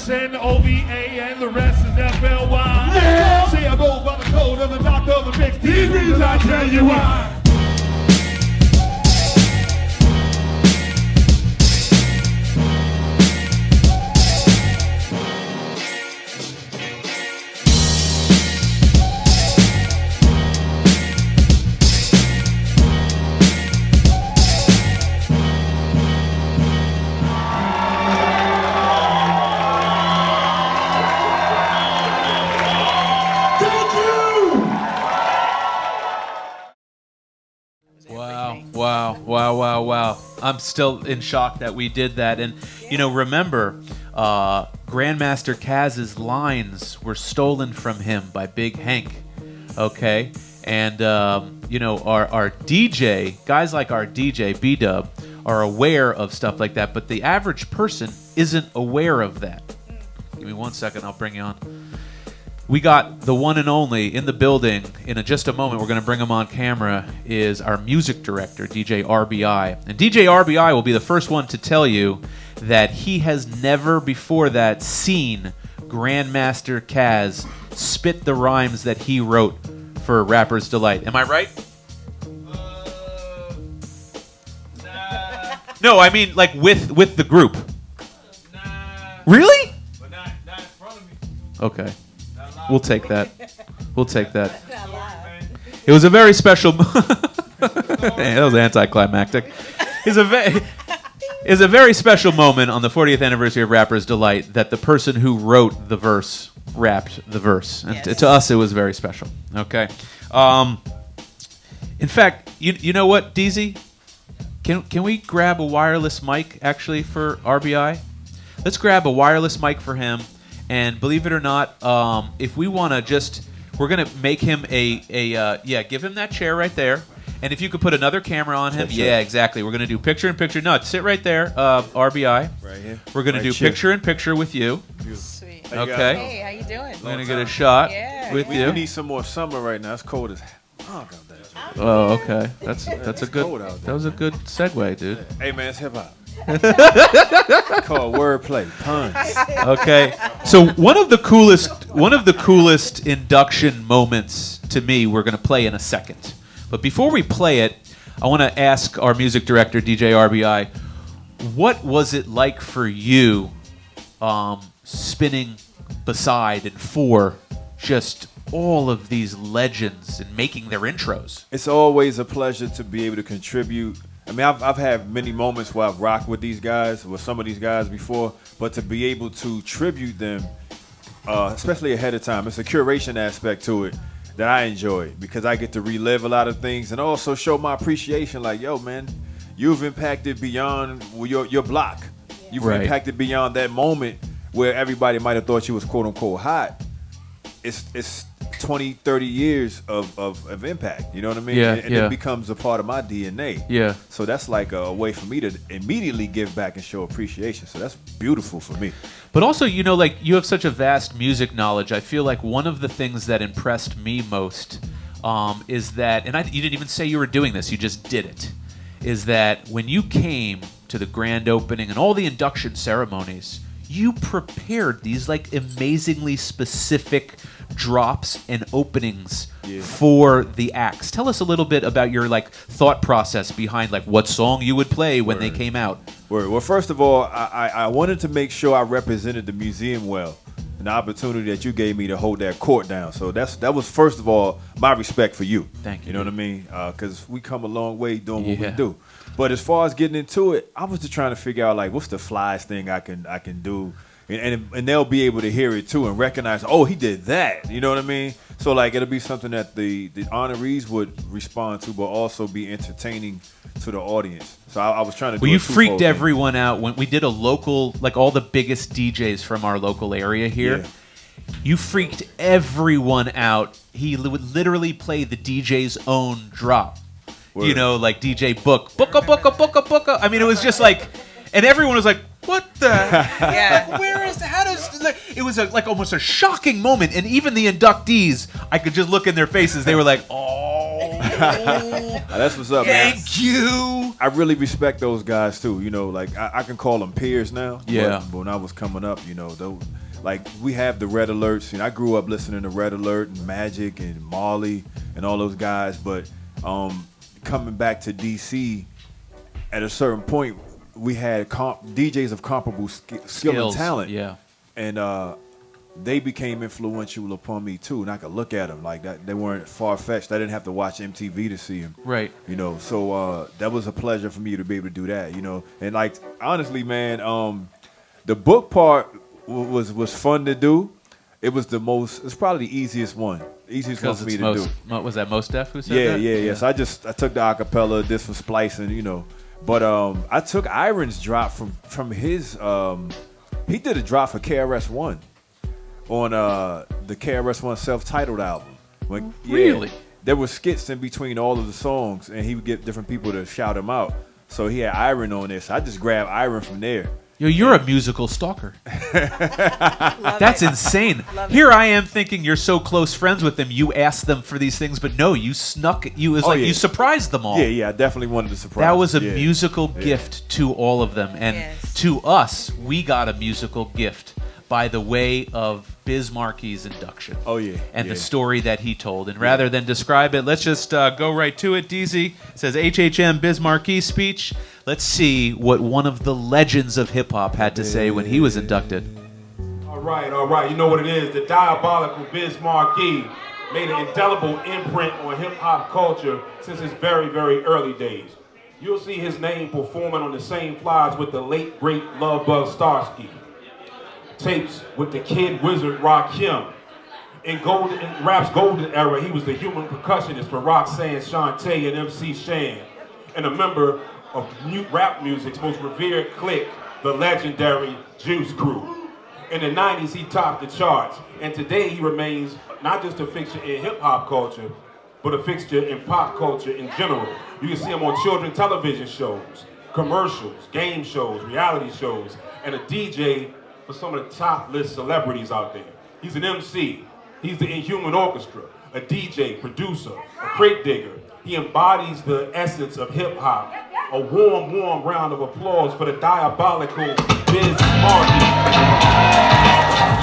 C-A-S-N-O-V-A and the rest is F-L-Y. Yeah. See, I go by the code of the doctor of the mix. These reasons I tell you why. Wow. I'm still in shock that we did that. And, remember, Grandmaster Caz's lines were stolen from him by Big Hank, okay? And, our DJ, guys like our DJ, B-Dub, are aware of stuff like that, but the average person isn't aware of that. Give me 1 second, I'll bring you on. We got the one and only in the building. In just a moment, we're going to bring him on camera, is our music director, DJ RBI. And DJ RBI will be the first one to tell you that he has never before that seen Grandmaster Caz spit the rhymes that he wrote for Rapper's Delight. Am I right? Nah. No, I mean like with the group. Nah. Really? But not in front of me. Okay. We'll take that. It was a very special. That was anticlimactic. It's a very special moment on the 40th anniversary of Rapper's Delight that the person who wrote the verse rapped the verse, and to us it was very special. Okay. In fact, you know what, DZ? Can we grab a wireless mic actually for RBI? Let's grab a wireless mic for him. And believe it or not, if we want to we're going to make him give him that chair right there. And if you could put another camera on him. Sure. Yeah, exactly. We're going to do picture-in-picture. No, sit right there, RBI. Right here. We're going to do picture-in-picture with you. Sweet. Okay. Hey, how you doing? We're going to get a shot with you. We need some more summer right now. It's cold as hell. Oh, okay. That's a good. That was a good segue, dude. Hey, man, it's hip-hop. Called wordplay, puns. Okay, so one of the coolest induction moments to me we're going to play in a second. But before we play it, I want to ask our music director DJ RBI, What was it like for you spinning beside and for just all of these legends and making their intros? It's always a pleasure to be able to contribute. I mean, I've had many moments where I've rocked with these guys, with some of these guys before, but to be able to tribute them, especially ahead of time, it's a curation aspect to it that I enjoy because I get to relive a lot of things and also show my appreciation. Like, yo, man, you've impacted beyond your block. You've impacted beyond that moment where everybody might have thought you was quote unquote hot. It's 20, 30 years of impact. You know what I mean? And it becomes a part of my DNA. Yeah. So that's like a way for me to immediately give back and show appreciation. So that's beautiful for me. But also, you know, like you have such a vast music knowledge. I feel like one of the things that impressed me most is that, and you didn't even say you were doing this, you just did it, is that when you came to the grand opening and all the induction ceremonies, you prepared these like amazingly specific drops and openings for the acts. Tell us a little bit about your like thought process behind like what song you would play when they came out. Well, first of all, I wanted to make sure I represented the museum well, and the opportunity that you gave me to hold that court down. So that was first of all my respect for you. Thank you. You know what I mean? Because we come a long way doing what we do. But as far as getting into it, I was just trying to figure out like what's the flyest thing I can do, and they'll be able to hear it too and recognize, oh, he did that. You know what I mean? So like it'll be something that the honorees would respond to, but also be entertaining to the audience. So I was trying to. Well, you freaked everyone out when we did a local, like all the biggest DJs from our local area here. Yeah. You freaked everyone out. He would literally play the DJ's own drop. Word. You know, like DJ Booka. I mean, it was just like, and everyone was like, "What the? Like, where is? How does?" Like, it was like almost a shocking moment, and even the inductees, I could just look in their faces. They were like, "Oh, that's what's up, man. Thank you." I really respect those guys too. You know, like I can call them peers now. Yeah. But when I was coming up, you know, like we have the Red Alerts. You know, I grew up listening to Red Alert and Magic and Marley and all those guys, but coming back to DC, at a certain point, we had DJs of comparable skill and talent. Yeah. And they became influential upon me too. And I could look at them like that. They weren't far-fetched. I didn't have to watch MTV to see them. Right. You know, so that was a pleasure for me to be able to do that, you know. And like, honestly, man, the book part was fun to do. It was it's probably the easiest one. Easiest one for me to do. Was that Mos Def who said that? Yeah. So I took the acapella, this for splicing, you know. But I took Iron's drop from his. He did a drop for KRS-One on the KRS-One self-titled album. Really? There were skits in between all of the songs, and he would get different people to shout him out. So he had Iron on there. So I just grabbed Iron from there. Yo, you're a musical stalker. That's insane. Here I am thinking you're so close friends with them, you asked them for these things, but no, you snuck. You surprised them all. Yeah, I definitely wanted to surprise. That was a musical gift to all of them, and to us, we got a musical gift by the way of Biz Marquis' induction. Oh yeah, and the story that he told. And rather than describe it, let's just go right to it. DZ says HHM Biz Marquis speech. Let's see what one of the legends of hip hop had to say when he was inducted. All right. You know what it is? The diabolical Biz Marquis made an indelible imprint on hip hop culture since his very, very early days. You'll see his name performing on the same flyers with the late great Love Bug Starsky. Tapes with the Kid Wizard Rakim. In rap's golden era, he was the human percussionist for Roxanne Shante and MC Shan, and a member of rap music's most revered clique, the legendary Juice Crew. In the 90s, he topped the charts, and today he remains not just a fixture in hip-hop culture, but a fixture in pop culture in general. You can see him on children's television shows, commercials, game shows, reality shows, and a DJ for some of the top list celebrities out there. He's an MC, he's the Inhuman Orchestra, a DJ, producer, a crate digger. He embodies the essence of hip hop. A warm round of applause for the diabolical Biz Marquis.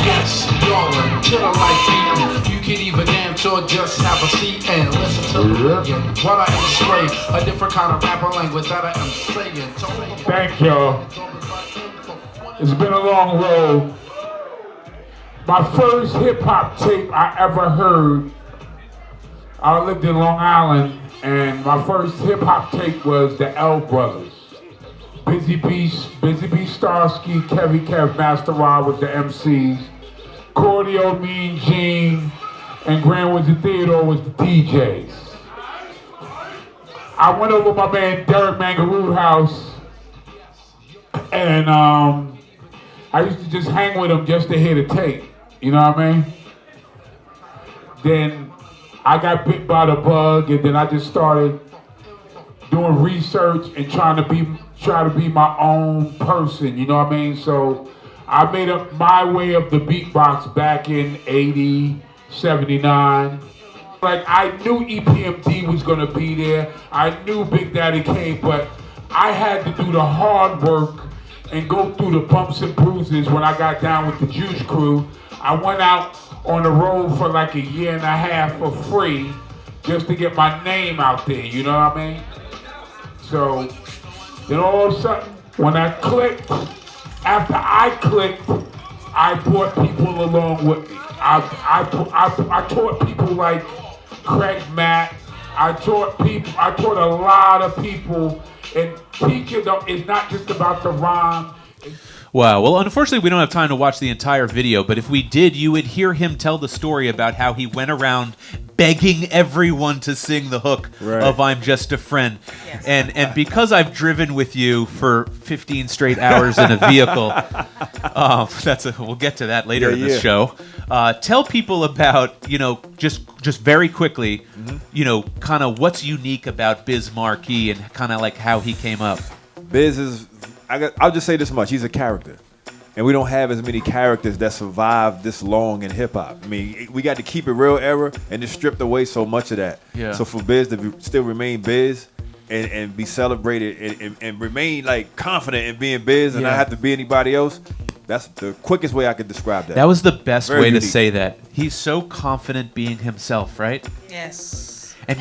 Yes, you're a killer like me. You can even damn right or just have a seat and listen to me. What I am a different kind of rapper language that I am saying. Thank y'all. It's been a long road. My first hip hop tape I ever heard, I lived in Long Island, and my first hip hop tape was the L Brothers. Busy B Starsky, Kevy Kev, Master Rod with the MCs. Cordio, Mean Gene, and Grand Wizard Theodore was the DJs. I went over my man Derek Mangaroo's house, and I used to just hang with him just to hear the tape. You know what I mean? Then I got bit by the bug, and then I just started doing research and try to be my own person. You know what I mean? So I made up my way of the beatbox back in 80, 79. Like, I knew EPMD was gonna be there. I knew Big Daddy Kane, but I had to do the hard work and go through the bumps and bruises when I got down with the Juice Crew. I went out on the road for like a year and a half for free just to get my name out there, you know what I mean? So, then all of a sudden, when I clicked, after I clicked, I brought people along with me. I taught people like Craig Mack. I taught a lot of people, and teaching them is not just about the rhyme. Wow. Well, unfortunately, we don't have time to watch the entire video, but if we did, you would hear him tell the story about how he went around begging everyone to sing the hook of I'm Just a Friend. Yes. And because I've driven with you for 15 straight hours in a vehicle, we'll get to that later in the show. Tell people about, just very quickly, kind of what's unique about Biz Markie and kind of like how he came up. Biz is... I'll just say this much. He's a character. And we don't have as many characters that survive this long in hip-hop. I mean, we got to keep it real era and just stripped away so much of that. Yeah. So for Biz to still remain Biz and be celebrated and remain, like, confident in being Biz and not have to be anybody else, that's the quickest way I could describe that. That was the best way to say that. He's so confident being himself, right? Yes. And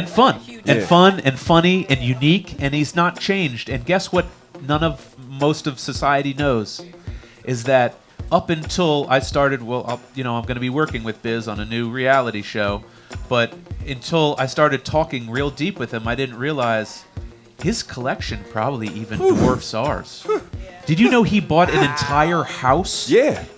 fun. And fun and funny and unique, and he's not changed. And guess what most of society knows is that up until I started, I'm going to be working with Biz on a new reality show, but until I started talking real deep with him, I didn't realize his collection probably even dwarfs ours. Did you know he bought an entire house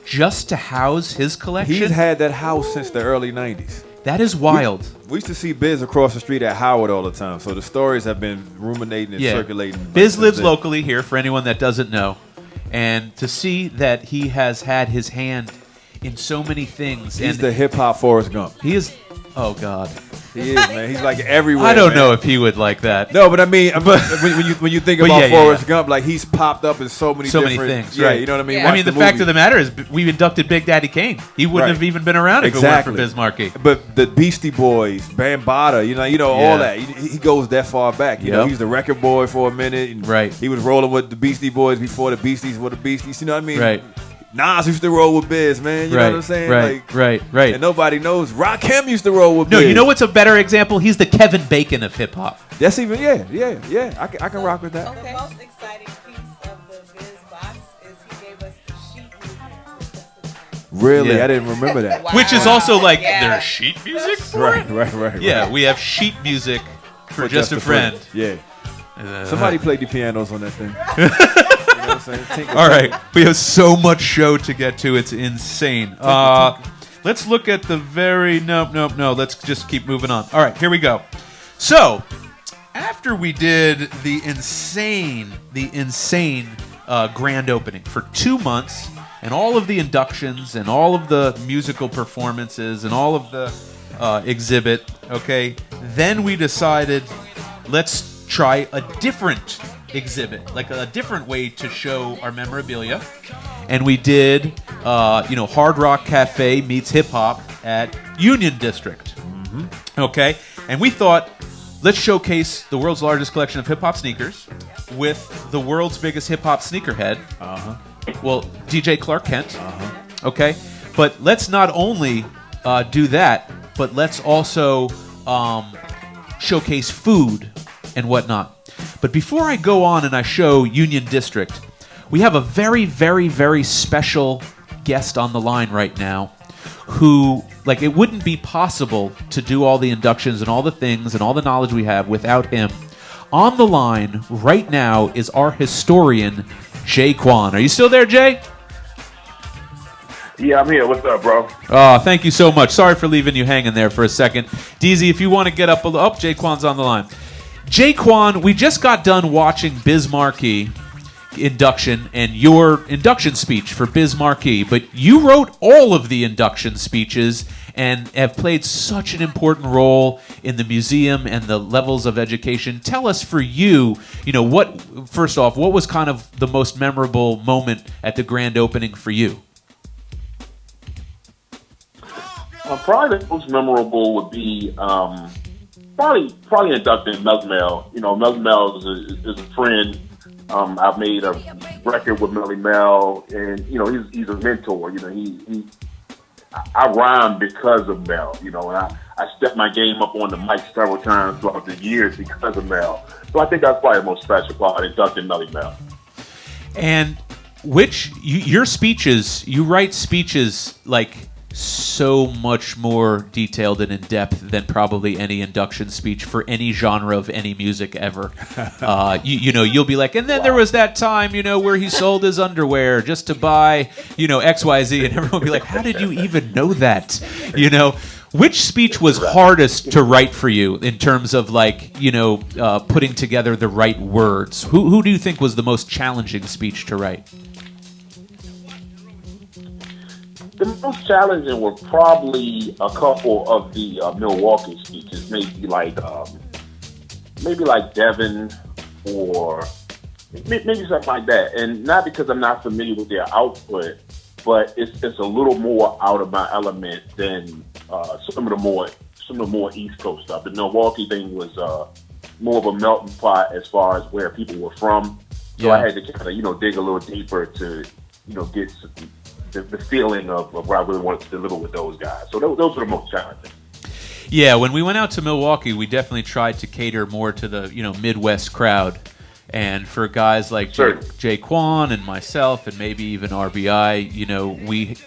just to house his collection? He's had that house since the early 90s. That is wild. We used to see Biz across the street at Howard all the time, so the stories have been ruminating and circulating. Biz lives locally here, for anyone that doesn't know. And to see that he has had his hand in so many things. He's the hip-hop Forrest Gump. He is... Oh, God. He is, man. He's like everywhere. I don't know if he would like that. No, but I mean, when you think about Forrest Gump, like he's popped up in so many things. Yeah, right. You know what I mean? I mean, the fact of the matter is, we inducted Big Daddy Kane. He wouldn't have even been around if it weren't for Biz Markie. But the Beastie Boys, Bambaataa, all that. He goes that far back. You know, he's the record boy for a minute. And he was rolling with the Beastie Boys before the Beasties were the Beasties. You know what I mean? Right. Nas used to roll with Biz, man. You know what I'm saying? Right. And nobody knows. Rakim used to roll with Biz. No, you know what's a better example? He's the Kevin Bacon of hip hop. That's even, yeah. I can rock with that. Okay. The most exciting piece of the Biz box is he gave us the sheet music. Really? Yeah. I didn't remember that. Wow. Which is also like, there's sheet music for it? Right. Yeah, we have sheet music for Just a Friend. Yeah. Somebody played the pianos on that thing. All right, we have so much show to get to. It's insane. Let's look at the very... No. Let's just keep moving on. All right, here we go. So, after we did the insane grand opening for 2 months, and all of the inductions, and all of the musical performances, and all of the exhibit, okay, then we decided, let's try a different exhibit, like a different way to show our memorabilia. And we did, Hard Rock Cafe meets hip hop at Union District. Okay, and we thought, let's showcase the world's largest collection of hip hop sneakers with the world's biggest hip hop sneakerhead. Well, DJ Clark Kent. Okay, but let's not only do that, but let's also showcase food and whatnot. But before I go on and I show Union District, we have a very, very, very special guest on the line right now who, like, it wouldn't be possible to do all the inductions and all the things and all the knowledge we have without him. On the line right now is our historian, Jay Quan. Are you still there, Jay? Yeah, I'm here. What's up, bro? Oh, thank you so much. Sorry for leaving you hanging there for a second. DZ, if you want to get up a little... Oh, Jay Quan's on the line. Jay Quan, we just got done watching Biz Markie induction and your induction speech for Biz Markie, but you wrote all of the induction speeches and have played such an important role in the museum and the levels of education. Tell us, for you, what, first off, what was kind of the most memorable moment at the grand opening for you? Probably the most memorable would be probably inducting Mel. Mel Mel is a friend. I've made a record with Melly Mel, and he's a mentor. I rhyme because of Mel. And I stepped my game up on the mic several times throughout the years because of Mel. So I think that's probably the most special part, inducting Melly Mel. And your speeches, you write speeches like so much more detailed and in depth than probably any induction speech for any genre of any music ever. You'll be like, and then there was that time, where he sold his underwear just to buy, XYZ, and everyone will be like, how did you even know that? Which speech was hardest to write for you in terms of putting together the right words? Who do you think was the most challenging speech to write? The most challenging were probably a couple of the Milwaukee speeches, maybe like Devin or maybe something like that. And not because I'm not familiar with their output, but it's a little more out of my element than some of the more East Coast stuff. The Milwaukee thing was more of a melting pot as far as where people were from. So I had to kind of dig a little deeper to get the feeling of what I really wanted to deliver with those guys. So those were the most challenging. Yeah, when we went out to Milwaukee, we definitely tried to cater more to the Midwest crowd. And for guys like Jay Quan and myself and maybe even RBI, we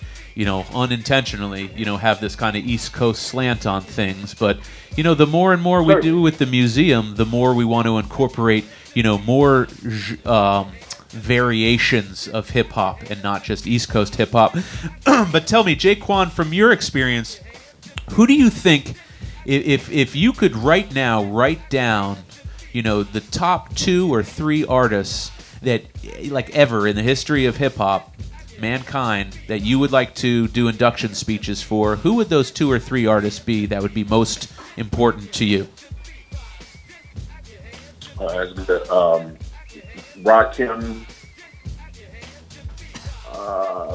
unintentionally, have this kind of East Coast slant on things. But, the more and more we do with the museum, the more we want to incorporate, more variations of hip-hop and not just East Coast hip-hop. But tell me, Jay Quan, from your experience, who do you think, if you could right now write down, the top 2 or 3 artists that, ever in the history of hip-hop, mankind, that you would like to do induction speeches for, who would those 2 or 3 artists be that would be most important to you? Rakim,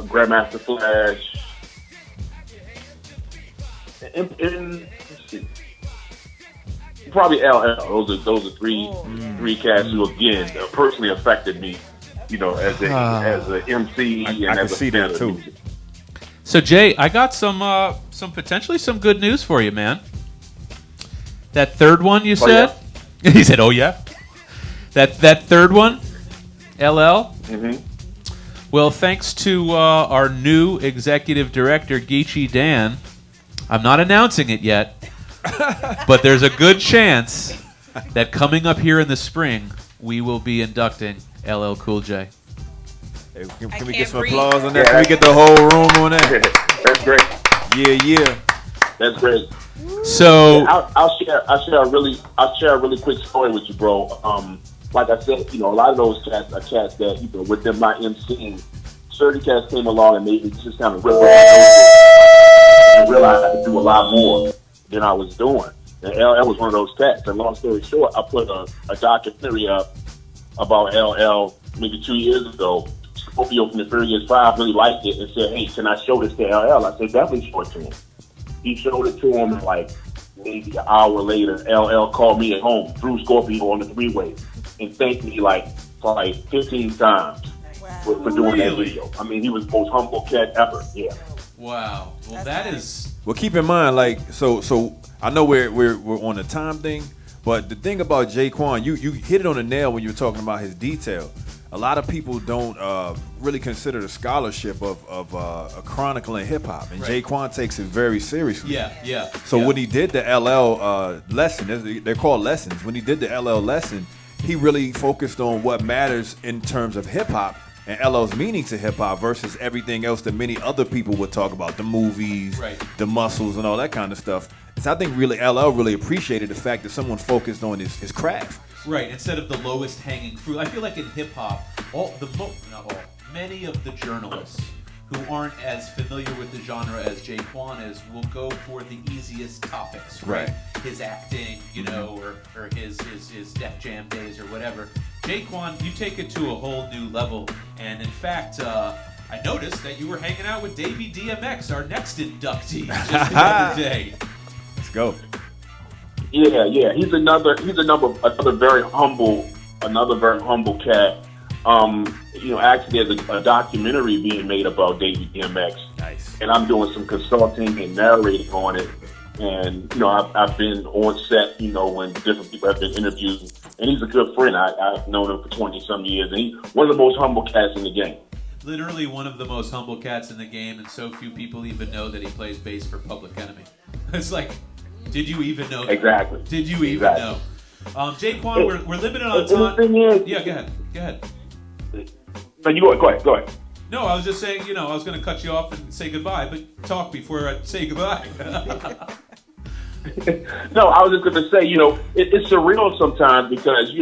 Grandmaster Flash, and let's see, probably LL. Those are three cats who again personally affected me, as a MC and as a fan of music. So Jay, I got some potentially some good news for you, man. That third one you said, yeah? He said, "Oh yeah." That third one, LL. Mm-hmm. Well, thanks to our new executive director, Geechee Dan, I'm not announcing it yet, but there's a good chance that coming up here in the spring, we will be inducting LL Cool J. Hey, can we get some applause on that? Can we get the whole room on that? That's great. Yeah. That's great. So I'll share a really quick story with you, bro. Like I said, a lot of those cats are cats that, with them not emceeing, certain cats came along and made me just kind of rip off and realized I could do a lot more than I was doing. And LL was one of those cats. And long story short, I put a documentary up about LL maybe 2 years ago. Scorpio from the Furious 5 really liked it and said, "Hey, can I show this to LL?" I said, "Definitely show it to him." He showed it to him maybe an hour later. LL called me at home, threw Scorpio on the three-way, and thanked me for 15 times for doing that video. I mean, he was the most humble cat ever. Yeah. Wow. Well, that is. Well, keep in mind, like, so I know we're on the time thing, but the thing about Jaquan, you hit it on the nail when you were talking about his detail. A lot of people don't really consider the scholarship of chronicling hip hop, and Right. Jaquan takes it very seriously. Yeah. So when he did the LL lesson, they're called lessons. When he did the LL lesson, he really focused on what matters in terms of hip hop and LL's meaning to hip hop versus everything else that many other people would talk about, the movies, Right. the muscles, and all that kind of stuff. So I think really LL really appreciated the fact that someone focused on his craft. Right, instead of the lowest hanging fruit. I feel like in hip hop, many of the journalists who aren't as familiar with the genre as Jaquan is will go for the easiest topics, right? His acting, you know, or his Def Jam days or whatever. Jaquan, you take it to a whole new level, and in fact, I noticed that you were hanging out with Davey DMX, our next inductee, just the other day. Let's go. Yeah. He's another very humble cat. Actually, there's a documentary being made about Davey DMX. Nice. And I'm doing some consulting and narrating on it. And I've been on set, when different people have been interviewed. And he's a good friend. I've known him for 20-some years, and he's one of the most humble cats in the game. Literally one of the most humble cats in the game, and so few people even know that he plays bass for Public Enemy. It's like, did you even know that? Exactly. Did you even know? Jaquan, we're limited on time. Yeah, go ahead. No, you go ahead. No, I was just saying, I was going to cut you off and say goodbye, but talk before I say goodbye. No, I was just going to say, it's surreal sometimes because,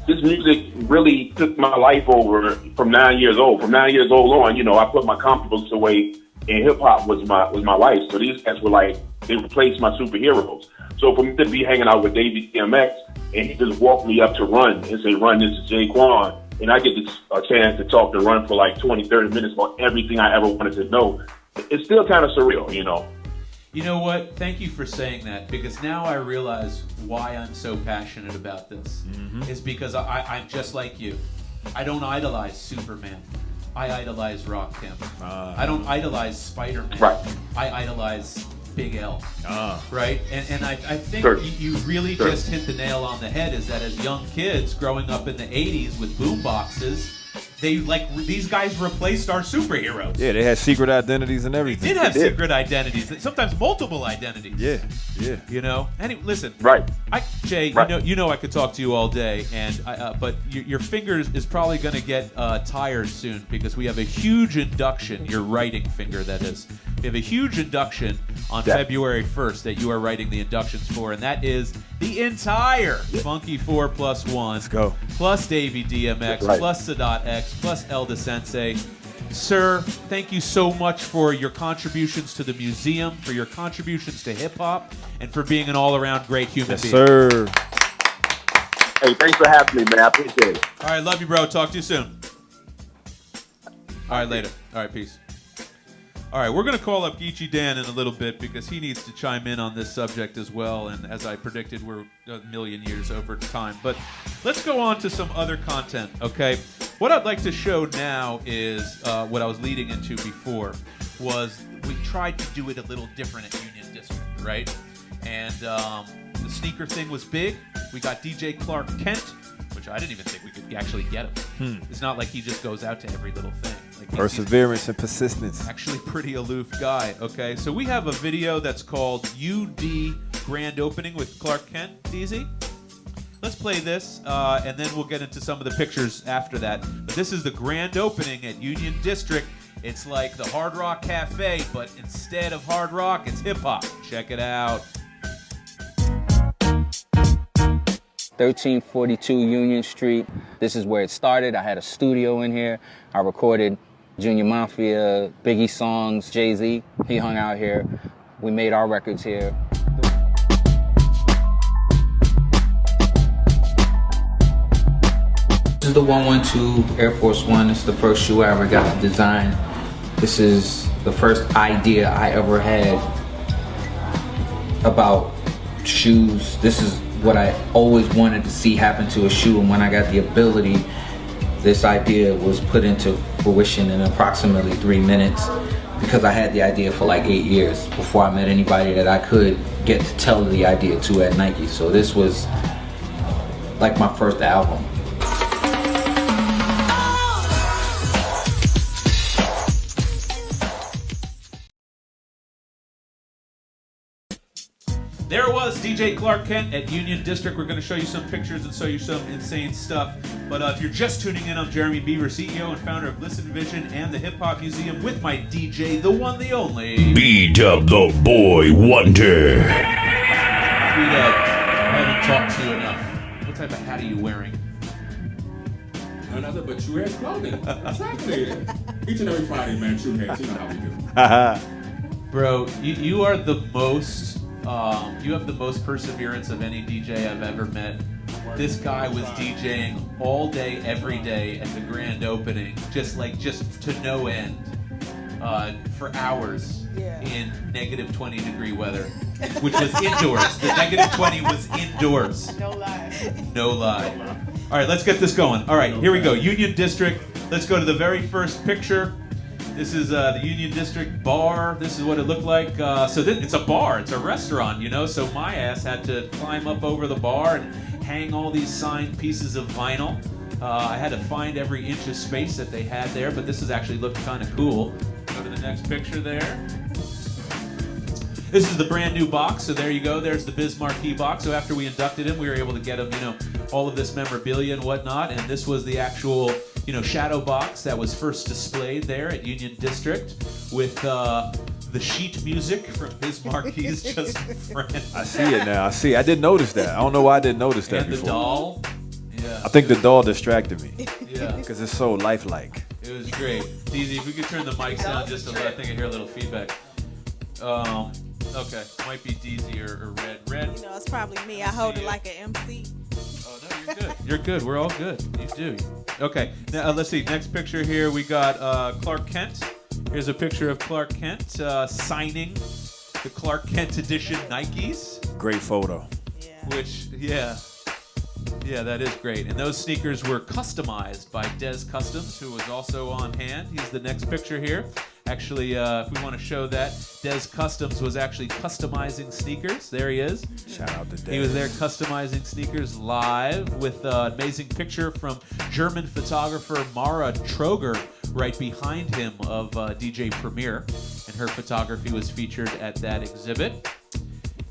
this music really took my life over from 9 years old. From 9 years old on, I put my comic books away, and hip hop was my life. So these guys were like, they replaced my superheroes. So for me to be hanging out with Davey DMX, and he just walked me up to Run and say, Run, this is Jaquan. And I get a chance to talk to Run for like 20, 30 minutes about everything I ever wanted to know. It's still kind of surreal, You know what? Thank you for saying that, because now I realize why I'm so passionate about this. Is because I'm just like you. I don't idolize Superman. I idolize Rock Kim. I don't idolize Spider-Man. Right. I idolize Big L. Right? And I think Sure. you really Sure. just hit the nail on the head, is that as young kids growing up in the 80s with boom boxes, these guys replaced our superheroes. Yeah, they had secret identities and everything. They did have secret identities, sometimes multiple identities. Yeah. Anyway, listen. Right. Jay, Right. you know I could talk to you all day, and but your fingers is probably going to get tired soon because we have a huge induction. Your writing finger, that is. We have a huge induction on February 1st that you are writing the inductions for, and that is the entire Funky 4+1. Let's go. Plus Davey DMX, Right. plus Sadat X, plus Elda Sensei. Sir, thank you so much for your contributions to the museum, for your contributions to hip-hop, and for being an all-around great human being. Sir. Hey, thanks for having me, man. I appreciate it. All right, love you, bro. Talk to you soon. All right, later. All right, peace. All right, we're going to call up Geechee Dan in a little bit because he needs to chime in on this subject as well. And as I predicted, we're a million years over time. But let's go on to some other content, okay? What I'd like to show now is what I was leading into before was we tried to do it a little different at Union District, right? And the sneaker thing was big. We got DJ Clark Kent, which I didn't even think we could actually get him. It's not like he just goes out to every little thing. Like Perseverance and persistence. Actually pretty aloof guy, okay? So we have a video that's called UD Grand Opening with Clark Kent, DZ. Let's play this, and then we'll get into some of the pictures after that. But this is the grand opening at Union District. It's like the Hard Rock Cafe, but instead of hard rock, it's hip-hop. Check it out. 1342 Union Street. This is where it started. I had a studio in here. I recorded Junior Mafia, Biggie songs, Jay-Z. He hung out here. We made our records here. This is the 112 Air Force One. It's the first shoe I ever got to design. This is the first idea I ever had about shoes. This is what I always wanted to see happen to a shoe, and when I got the ability, this idea was put into fruition in approximately 3 minutes. because I had the idea for like 8 years before I met anybody that I could get to tell the idea to at Nike. So this was like my first album. There it was, DJ Clark Kent at Union District. We're going to show you some pictures and show you some insane stuff. But if you're just tuning in, I'm Jeremy Beaver, CEO and founder of Listen Vision and the Hip Hop Museum, with my DJ, the one, the only B-Dub, the Boy Wonder. B-Dub, I haven't talked to you enough. What type of hat are you wearing? Another but True Heads clothing. Exactly. Each and every Friday, man, True Heads. You know how we do. Bro, you are the most... you have the most perseverance of any DJ I've ever met. This guy was DJing all day, every day at the grand opening, just to no end, for hours in negative 20 degree weather, which was indoors. The negative 20 was indoors. No lie. No lie. All right, let's get this going. All right, here we go. Union District. Let's go to the very first picture. This is the Union District bar. This is what it looked like. It's a bar. It's a restaurant, you know. So my ass had to climb up over the bar and hang all these signed pieces of vinyl. I had to find every inch of space that they had there, but this has actually looked kind of cool. Go to the next picture there. This is the brand new box. So there you go. There's the Biz Markie box. So after we inducted him, we were able to get him, you know, all of this memorabilia and whatnot. And this was the actual, you know, shadow box that was first displayed there at Union District with the sheet music from Biz Markie's Just Friend. I see it now. I see. I didn't notice that. I don't know why I didn't notice that and before. The doll. Yeah. I think the doll distracted me. Yeah. Because it's so lifelike. It was great. Easy. If we could turn the mics down just a little, I think I hear a little feedback. Okay, might be DZ or Red. Red. You know, it's probably me. I hold it like an MC. Oh no, you're good. You're good. We're all good. You do. Okay. Now let's see. Next picture here. We got Clark Kent. Here's a picture of Clark Kent signing the Clark Kent edition Nikes. Great photo. Which, yeah, that is great. And those sneakers were customized by Des Customs, who was also on hand. He's the next picture here. Actually, if we want to show that, Des Customs was actually customizing sneakers. There he is. Shout out to Des. He was there customizing sneakers live with an amazing picture from German photographer Mara Troger right behind him of DJ Premier. And her photography was featured at that exhibit.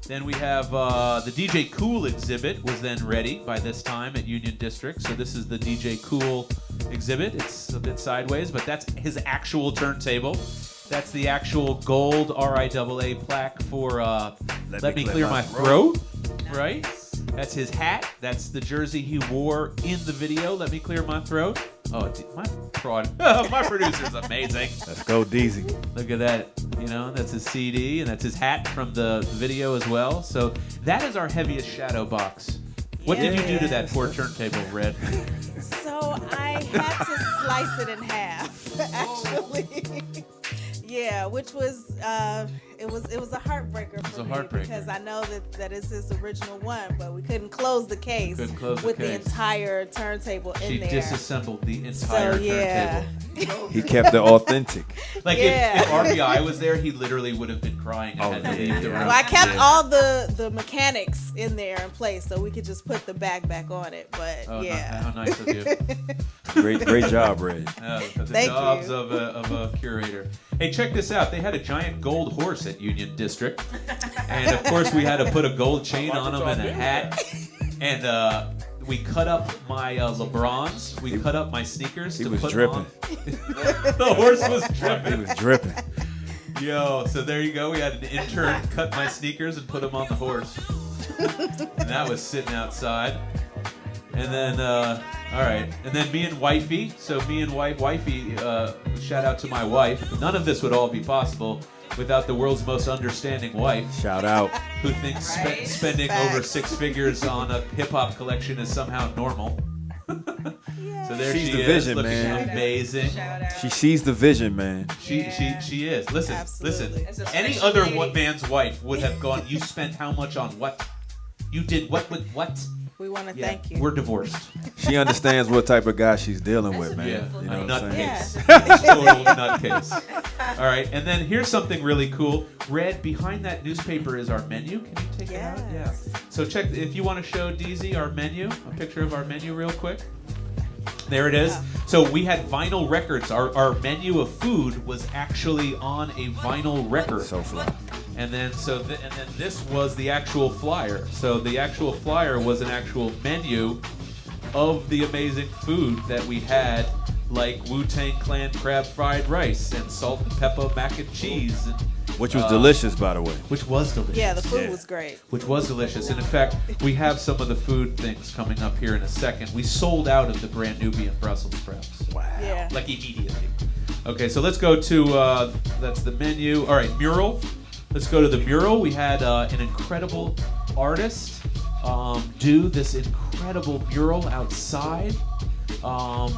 Then we have the DJ Cool exhibit was then ready by this time at Union District. So this is the DJ Cool exhibit. It's a bit sideways, but that's his actual turntable. That's the actual gold RIAA plaque for Let Me Clear My Throat, right? That's his hat. That's the jersey he wore in the video, Let Me Clear My Throat. Oh, my producer's amazing. Let's go, DZ. Look at that. You know, that's his CD, and that's his hat from the video as well. So that is our heaviest shadow box. What did you do to that poor turntable, Red? So I had to slice it in half, actually. Yeah, which was it was a heartbreaker for me because I know that it's his original one, but we couldn't close the case with the entire turntable in there. She disassembled the entire turntable. He kept it authentic. Like if RBI was there, he literally would have been crying and had to leave the room. Well, I kept all the mechanics in there in place so we could just put the bag back on it. But how nice of you. Great job, Ray. The jobs of a curator. Hey, check this out. They had a giant gold horse at Union District, and of course we had to put a gold chain on him and a hat. And we cut up my LeBrons. We cut up my sneakers to put on. The horse was dripping. He was dripping. Yo, so there you go. We had an intern cut my sneakers and put them on the horse, and that was sitting outside. And then, all right. And then me and wifey. So me and wifey, shout out to my wife. None of this would all be possible without the world's most understanding wife. Shout out. Who thinks spending over 6 figures on a hip-hop collection is somehow normal. So there She's she the is, vision, looking man. amazing. She sees the vision, man. She is. Listen. Absolutely. Any other man's wife would have gone, you spent how much on what? You did what with what? We want to thank you. We're divorced. She understands what type of guy she's dealing with, man. Yeah, you know a what I'm saying? nutcase. Total nutcase. All right, and then here's something really cool. Red, behind that newspaper is our menu. Can you take it out? Yeah. So check, if you want to show DZ our menu, a picture of our menu real quick. There it is. So we had vinyl records. Our menu of food was actually on a vinyl record. So fly. And then this was the actual flyer. So the actual flyer was an actual menu of the amazing food that we had, like Wu-Tang Clan crab fried rice and salt and pepper mac and cheese. Which was delicious, by the way. Which was delicious. Yeah, the food was great. Which was delicious. And in fact, we have some of the food things coming up here in a second. We sold out of the brand Nubian Brussels sprouts. Wow. Yeah. Like immediately. Okay, so let's go to, that's the menu. All right, mural. Let's go to the mural. We had an incredible artist do this incredible mural outside of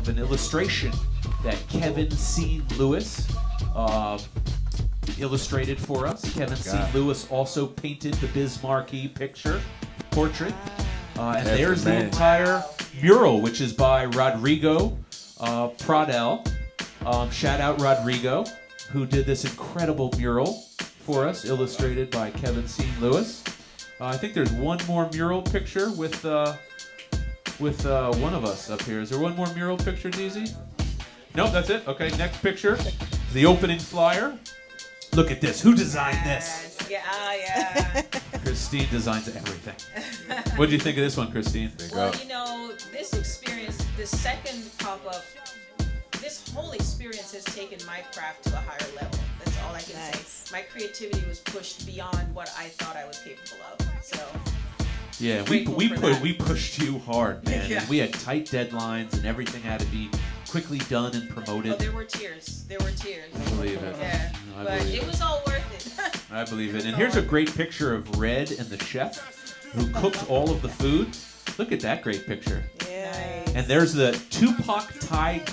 an illustration that Kevin C. Lewis illustrated for us. Kevin C. Lewis also painted the Biz Markie portrait. And there's the entire mural, which is by Rodrigo Pradel. Shout out Rodrigo, who did this incredible mural for us, illustrated by Kevin C. Lewis. I think there's one more mural picture with one of us up here. Is there one more mural picture, DZ? Nope, that's it. Okay, next picture. The opening flyer. Look at this. Who designed this? Yeah. Christine designs everything. What did you think of this one, Christine? Well, this experience, the second pop-up, this whole experience has taken my craft to a higher level. That's all I can say. My creativity was pushed beyond what I thought I was capable of. So. Yeah, we pushed you hard, man. Yeah. And we had tight deadlines, and everything had to be quickly done and promoted. Oh, there were tears. I believe it. Yeah, but it was all worth it. I believe it. And here's a great picture of Red and the chef who cooked all of the food. Look at that great picture. Yeah. And there's the Tupac Thai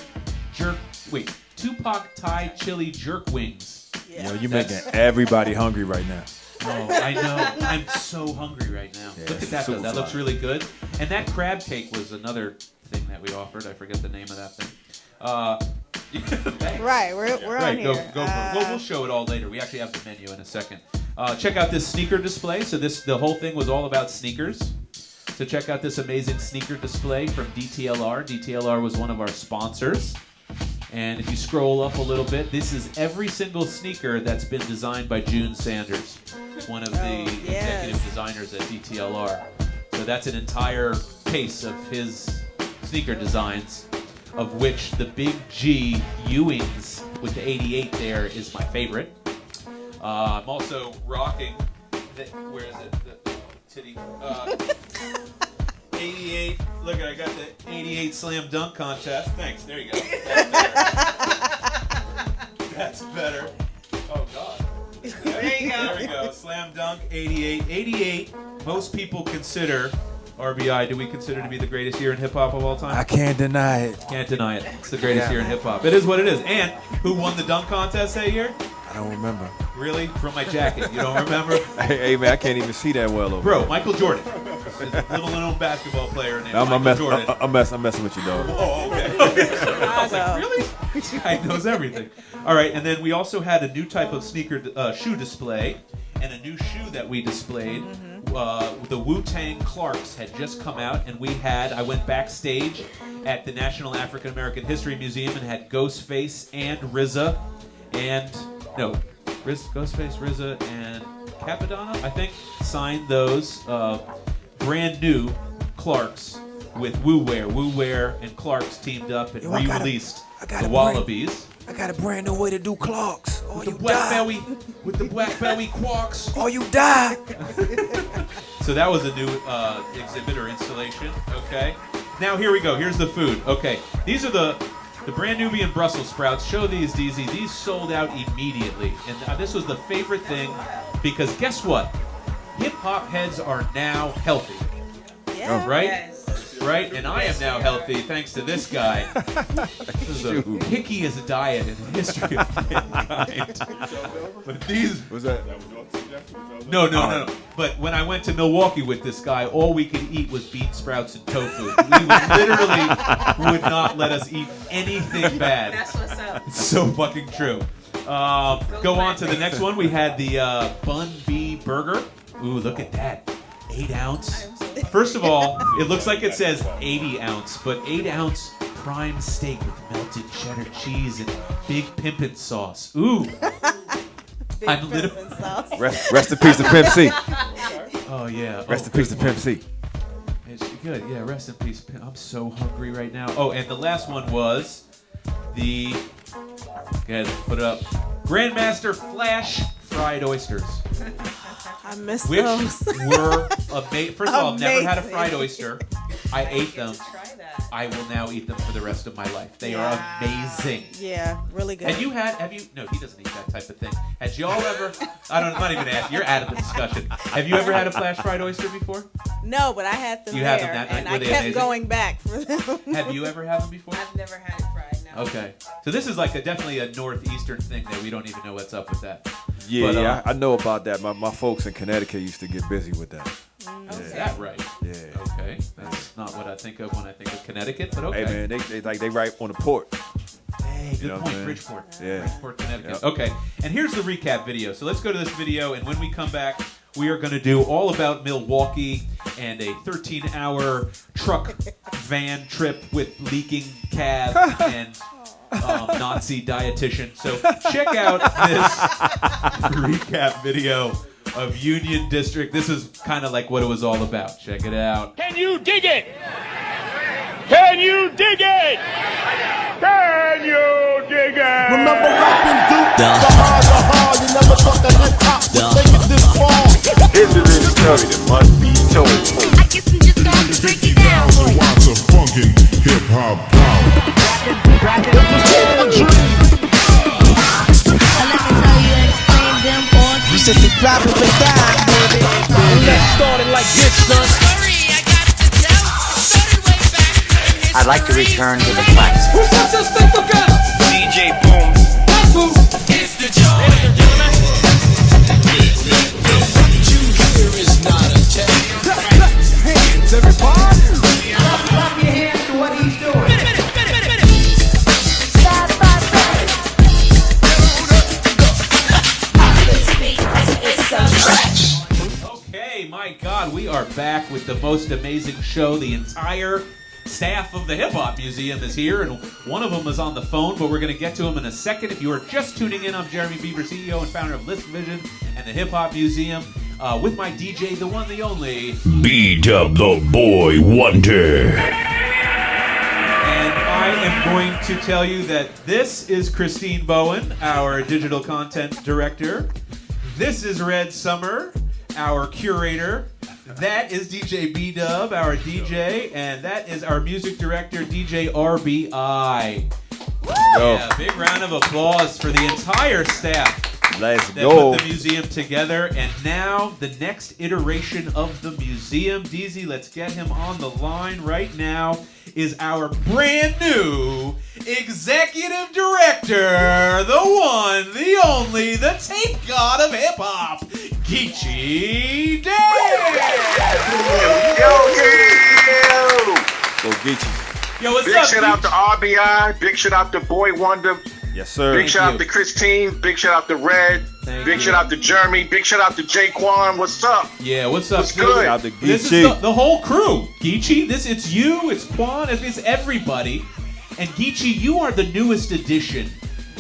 chili jerk wings. Yeah. You're making everybody hungry right now. Oh, I know. I'm so hungry right now. Yeah, Look at that, though. super That looks fly. really good. And that crab cake was another thing that we offered. I forget the name of that thing. Right, we're on here. Go for it. We'll show it all later. We actually have the menu in a second. Check out this sneaker display. So the whole thing was all about sneakers. So check out this amazing sneaker display from DTLR. DTLR was one of our sponsors. And if you scroll up a little bit, this is every single sneaker that's been designed by June Sanders, one of the executive designers at DTLR. So that's an entire case of his sneaker designs, of which the Big G Ewings with the 88 there is my favorite. I'm also rocking, where is it? The titty. 88. Look, I got the 88 slam dunk contest. Thanks. There you go. That's better. Oh, God. There you go. There we go. Slam dunk 88. 88, most people consider, RBI, do we consider to be the greatest year in hip-hop of all time? I can't deny it. Can't deny it. It's the greatest year in hip-hop. It is what it is. And who won the dunk contest that year? I don't remember. Really? From my jacket. You don't remember? Hey, man, I can't even see that well over Bro, there. Michael Jordan. Little known basketball player named I'm Michael Jordan. messing with you, dog. Oh, okay. I was like, really? This guy knows everything. All right, and then we also had a new type of shoe display, and a new shoe that we displayed. The Wu-Tang Clarks had just come out, and I went backstage at the National African American History Museum and had Ghostface and RZA Ghostface, RZA, and Capadonna, I think, signed those brand new Clarks with Wu Wear and Clarks teamed up and re-released the Wallabies. I got a brand new way to do clocks. Or With the black belly Quarks. Or you die. So that was a new exhibit or installation. Okay. Now here we go. Here's the food. Okay. These are the brand Nubian Brussels sprouts. Show these, DZ. These sold out immediately. And this was the favorite thing because guess what? Hip-hop heads are now healthy. Yeah. Right? Yes. right? And I am now healthy thanks to this guy. This is the pickiest diet in the history of mankind. But these was that? No. But when I went to Milwaukee with this guy, all we could eat was bean sprouts and tofu. We literally would not let us eat anything bad. That's what's up. It's so fucking true. Go on to the next one. We had the Bun B Burger. Ooh, look at that. 8 ounce. First of all, it looks like it says 80 ounce, but 8 ounce prime steak with melted cheddar cheese and big pimpin' sauce. Ooh. I'm literally. Rest in peace to Pimp C. Oh, yeah. Rest in peace to Pimp C. It's good. Yeah, rest in peace. I'm so hungry right now. Oh, and the last one was the. Go ahead, put it up. Grandmaster Flash Fried Oysters. I miss Which those. were amazing. First of all, I've never had a Amazing. fried oyster. I ate them. I will now eat them for the rest of my life. They are amazing. Yeah, really good. And have you, no, he doesn't eat that type of thing. Had y'all ever, I'm not even asking, you're out of the discussion. Have you ever had a flash fried oyster before? No, but I had them You there, had them that night? and Were I they kept amazing? going back for them. Have you ever had them before? I've never had it fried. No. Okay. So this is like definitely a northeastern thing that we don't even know what's up with that. Yeah, But, I know about that. My folks in Connecticut used to get busy with that. Is that right? Yeah. Okay. That's not what I think of when I think of Connecticut, but okay. Hey man, they right on the port. Hey, good You know what I'm point. saying? Bridgeport. Yeah. Bridgeport, Connecticut. Yep. Okay. And here's the recap video. So let's go to this video, and when we come back, we are going to do all about Milwaukee and a 13-hour truck van trip with leaking cab and Nazi dietitian. So check out this recap video of Union District. This is kind of like what it was all about. Check it out. Can you dig it? Can you dig it? Can you dig it? Remember rapping Duke? The hard, you never thought that hip hop would make it this far. Here's the story that must be told. I guess I'm just going to break it down. Watts of funkin' hip hop power. It was all a dream. You said to drop it and die, baby. Let's start it like this, son. I'd like to return to the classics. Who's got this thing together? DJ Boom. That's who. It's the joy. What you hear is not a test. Hands, everybody. Clap your hands to what he's doing. Okay, my God, we are back with the most amazing show. The entire staff of the Hip Hop Museum is here, and one of them is on the phone, but we're going to get to him in a second. If you are just tuning in, I'm Jeremy Bieber, CEO and founder of List Vision and the Hip Hop Museum, with my DJ, the one, the only... B-Dub the Boy Wonder. And I am going to tell you that this is Christine Bowen, our digital content director. This is Red Summer, our curator. That is DJ B-Dub, our DJ. And that is our music director, DJ RBI. Yeah, big round of applause for the entire staff. Let's that go. put the museum together. And now the next iteration of the museum. DZ, let's get him on the line right now, is our brand new executive director, the one, the only, the tape god of hip hop, Geechee Dave. Go Geechee. Yo, what's Big up, shout out to RBI. Big shout out to Boy Wonder. Yes, sir. Big shout out to Christine. Big shout out to Red. Big shout out to Jeremy. Big shout out to Jaquan. What's up? Yeah, what's up? What's good? Shout out to This Geechee. is the whole crew. Geechee, it's you, it's Quan, it's everybody. And Geechee, you are the newest addition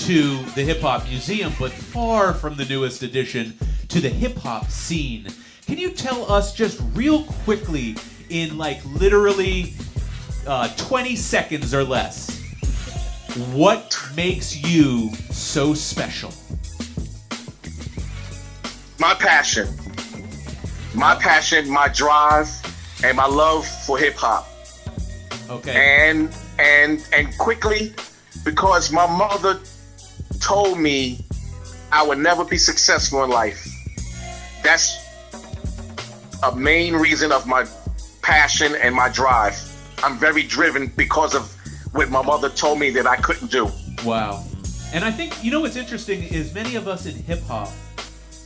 to the Hip Hop Museum, but far from the newest addition to the hip hop scene. Can you tell us just real quickly, in like literally 20 seconds or less, what makes you so special? My passion, my drive, and my love for hip hop. Okay. And quickly, because my mother told me I would never be successful in life. That's a main reason of my passion and my drive. I'm very driven because of what my mother told me that I couldn't do. Wow. And I think, what's interesting is many of us in hip-hop,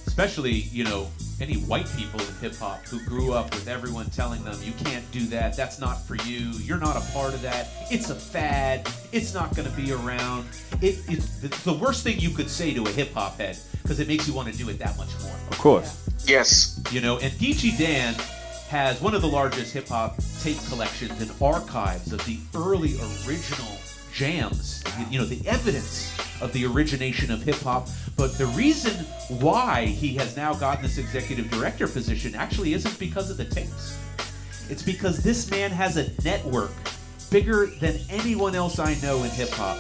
especially, any white people in hip-hop who grew up with everyone telling them, you can't do that, that's not for you, you're not a part of that, it's a fad, it's not going to be around. It's the worst thing you could say to a hip-hop head, because it makes you want to do it that much more. Of course. Yes. And Geechee Dan has one of the largest hip-hop tape collections and archives of the early original jams, the evidence of the origination of hip-hop. But the reason why he has now gotten this executive director position actually isn't because of the tapes. It's because this man has a network bigger than anyone else I know in hip-hop.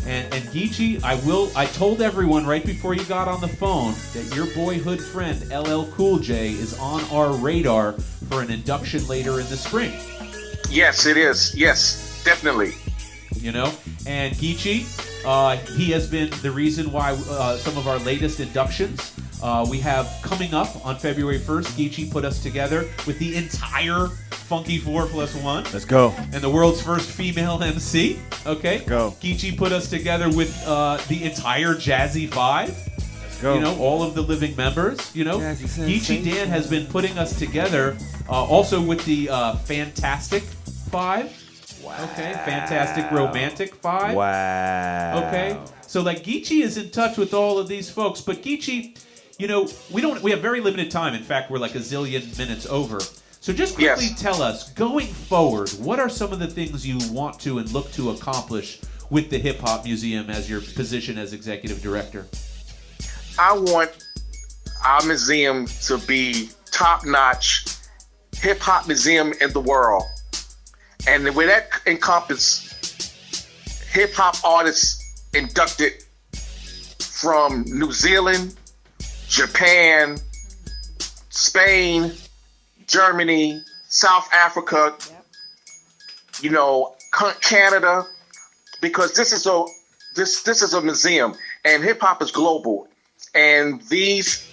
And Geechee, I told everyone right before you got on the phone that your boyhood friend LL Cool J is on our radar for an induction later in the spring. Yes, it is. Yes, definitely. And Geechee, he has been the reason why some of our latest inductions we have coming up on February 1st. Geechee put us together with the entire Funky 4+1. Let's go. And the world's first female MC. Okay. Let's go. Geechee put us together with the entire Jazzy 5. Let's go. All of the living members. Geechee Dan has been putting us together also with the Fantastic 5. Wow. Okay, Fantastic Romantic 5. Wow. Okay, so Geechee is in touch with all of these folks, but Geechee, we have very limited time. In fact, we're like a zillion minutes over. So just quickly tell us, going forward, what are some of the things you want to and look to accomplish with the Hip Hop Museum as your position as executive director? I want our museum to be top-notch hip hop museum in the world. And with that encompass hip hop artists inducted from New Zealand, Japan, Spain, Germany, South Africa, Canada, because this is a museum and hip hop is global. And these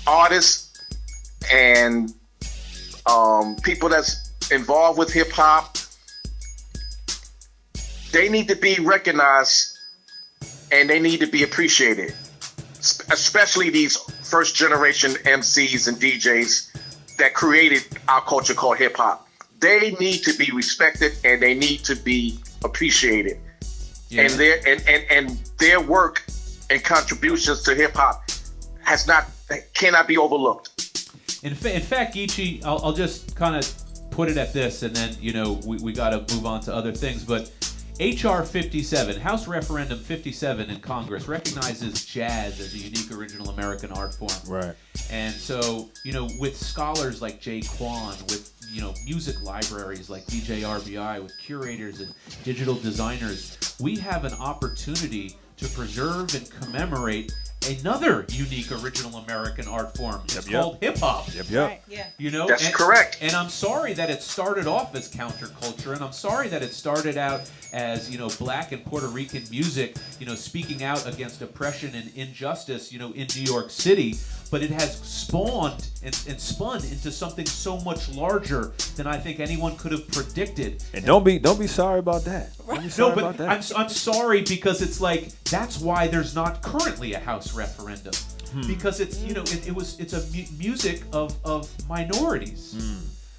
artists and people that's involved with hip hop, they need to be recognized and they need to be appreciated, especially these first generation MCs and DJs that created our culture called hip hop. They need to be respected and they need to be appreciated. Yeah. And their work and contributions to hip hop cannot be overlooked. In fact, Geechee, I'll just kind of put it at this, and then we got to move on to other things. But H.R. 57, House Referendum 57 in Congress recognizes jazz as a unique original American art form. Right. And so with scholars like Jay Kwan, with music libraries like DJ RBI, with curators and digital designers, we have an opportunity to preserve and commemorate another unique original American art form. It's called hip-hop. Right, yeah. That's correct. And I'm sorry that it started off as counterculture, and I'm sorry that it started out as, black and Puerto Rican music, speaking out against oppression and injustice, in New York City. But it has spawned and spun into something so much larger than I think anyone could have predicted. And don't be sorry about that. I'm sorry because it's that's why there's not currently a House referendum, because it's it's a music of minorities.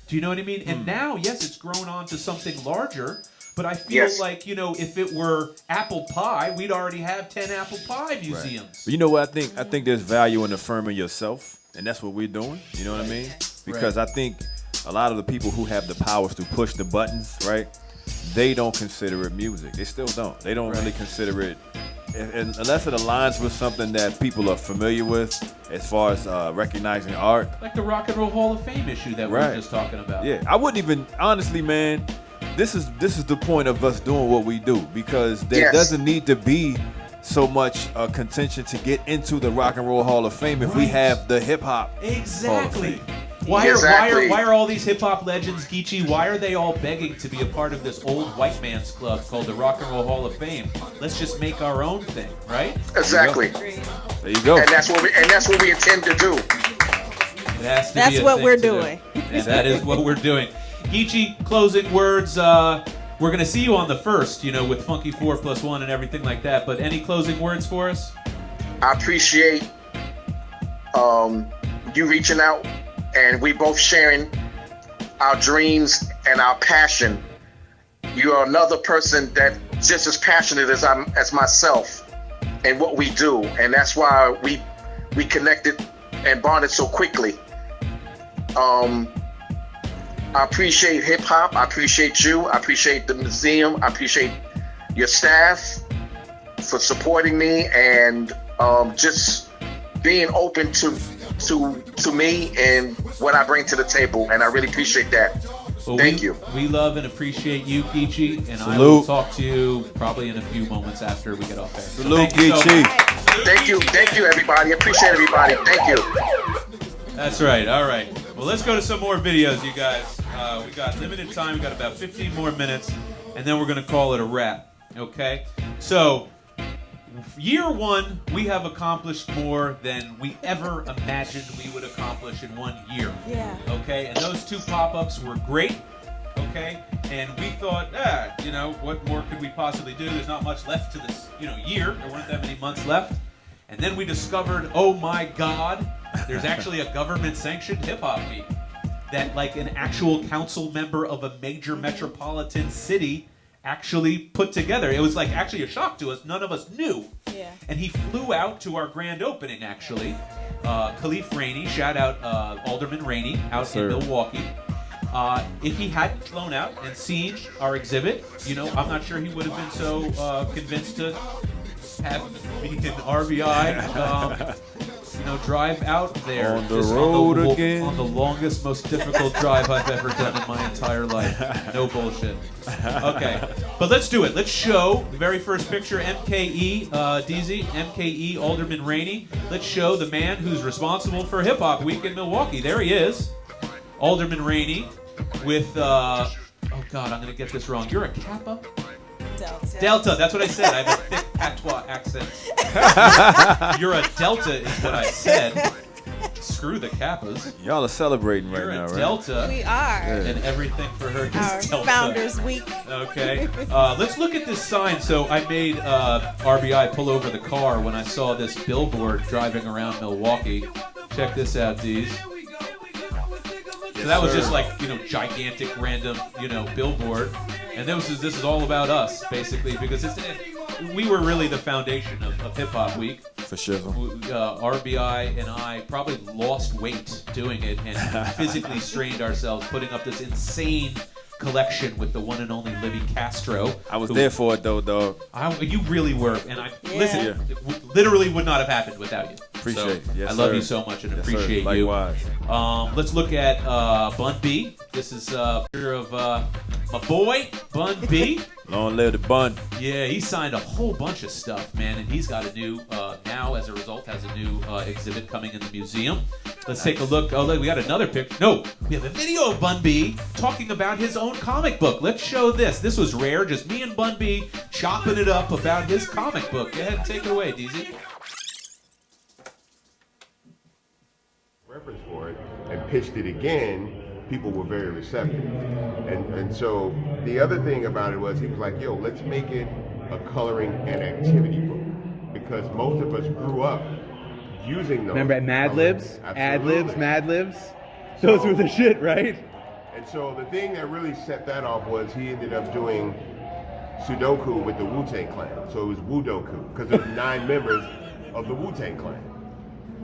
Do you know what I mean? And now, yes, it's grown on to something larger. But I feel like, if it were apple pie, we'd already have 10 apple pie museums. Right. But you know what I think? I think there's value in affirming yourself, and that's what we're doing. You know what I mean? Because I think a lot of the people who have the powers to push the buttons, right, they don't consider it music. They still don't. They don't really consider it, unless it aligns with something that people are familiar with as far as recognizing art. Like the Rock and Roll Hall of Fame issue that we were just talking about. Yeah, I wouldn't even, honestly, man, this is the point of us doing what we do, because there doesn't need to be so much contention to get into the Rock and Roll Hall of Fame if we have the hip hop Hall of Fame. Why are all these hip hop legends, Geechee? Why are they all begging to be a part of this old white man's club called the Rock and Roll Hall of Fame? Let's just make our own thing, right? Exactly. There you go. And that's what we intend to do. It has to That's be a what thing we're to doing. And that is what we're doing. Geechee, closing words. We're going to see you on the 1st, with Funky 4+1 and everything like that. But any closing words for us? I appreciate you reaching out and we both sharing our dreams and our passion. You are another person that just as passionate as myself in what we do, and that's why we connected and bonded so quickly. I appreciate hip hop. I appreciate you. I appreciate the museum. I appreciate your staff for supporting me and just being open to me and what I bring to the table, and I really appreciate that. Well, Thank you. We love and appreciate you, Geechee, and Salute. I will talk to you probably in a few moments after we get off there. Salute, Geechee. Thank you, everybody. Appreciate everybody. Thank you. That's right. All right. Well, let's go to some more videos, you guys. We got limited time. We got about 15 more minutes, and then we're going to call it a wrap. Okay? So, year 1, we have accomplished more than we ever imagined we would accomplish in 1 year. Yeah. Okay? And those 2 pop-ups were great. Okay? And we thought, what more could we possibly do? There's not much left to this, year. There weren't that many months left. And then we discovered, oh my God, there's actually a government-sanctioned hip-hop week that, like, an actual council member of a major metropolitan city actually put together. It was, like, actually a shock to us. None of us knew. Yeah. And he flew out to our grand opening, actually. Khalif Rainey, shout out Alderman Rainey out in Milwaukee. If he hadn't flown out and seen our exhibit, I'm not sure he would have been so convinced to have me and RBI, drive out there on the road again. On the longest, most difficult drive I've ever done in my entire life. No bullshit. Okay, but let's do it. Let's show the very first picture, MKE, DZ, MKE, Alderman Rainey. Let's show the man who's responsible for Hip Hop Week in Milwaukee. There he is, Alderman Rainey, with, oh God, I'm going to get this wrong. You're a Kappa? Delta, that's what I said. I have a thick patois accent. You're a Delta is what I said. Screw the Kappas. Y'all are celebrating right You're now, a right? Delta. We are. And everything for her is Our Delta. Founders Week. Okay. Let's look at this sign. So I made RBI pull over the car when I saw this billboard driving around Milwaukee. Check this out, D's. So that was just like, gigantic random, billboard. And this is all about us, basically, because we were really the foundation of Hip Hop Week. For sure. RBI and I probably lost weight doing it and physically strained ourselves putting up this insane collection with the one and only Livy Castro. I was there for it, though, dog. You really were. And listen, it literally would not have happened without you. Appreciate it. Yes, I love sir. you so much and Yes, appreciate sir. you. Likewise. Let's look at Bun B. This is a picture of my boy, Bun B. Long live the Bun. Yeah, he signed a whole bunch of stuff, man, and he's got a new, now as a result, has a new exhibit coming in the museum. Let's take a look. Oh, look, we got another picture. No, we have a video of Bun B talking about his own comic book. Let's show this. This was rare, just me and Bun B chopping it up about his comic book. Go ahead and take it away, DZ. Reference for it and pitched it again, people were very receptive. And so the other thing about it was he was like, yo, let's make it a coloring and activity book. Because most of us grew up using those. Remember at Mad Libs? Absolutely. Ad Libs, Mad Libs? Those were the shit, right? And so the thing that really set that off was he ended up doing Sudoku with the Wu-Tang Clan. So it was Wudoku, because there's 9 members of the Wu-Tang Clan.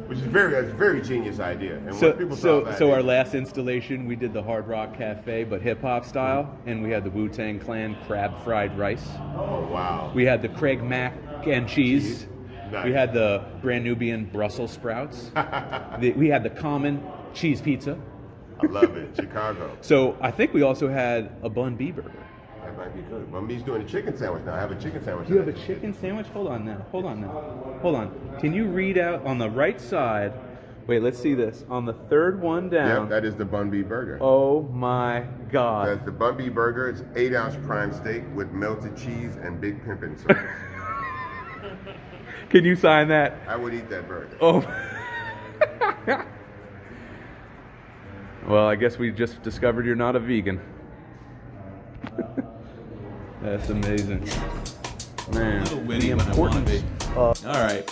Which is a very genius idea. And when people saw that, So our last installation, we did the Hard Rock Cafe, but hip hop style, and we had the Wu-Tang Clan crab fried rice. Oh wow! We had the Craig mac and cheese. Nice. We had the Brand Nubian Brussels sprouts. We had the common cheese pizza. I love it, Chicago. So I think we also had a Bun B burger. That might be good. Mummy's doing a chicken sandwich now. I have a chicken sandwich. You have a chicken sandwich? Hold on. Can you read out on the right side? Wait, let's see this. On the third one down. Yep, that is the Bun B burger. Oh my God. That's the Bun B burger. It's 8-ounce prime steak with melted cheese and big pimpin' sauce. Can you sign that? I would eat that burger. Oh. Well, I guess we just discovered you're not a vegan. That's amazing. Man, A little witty the when I want to be. importance. All right.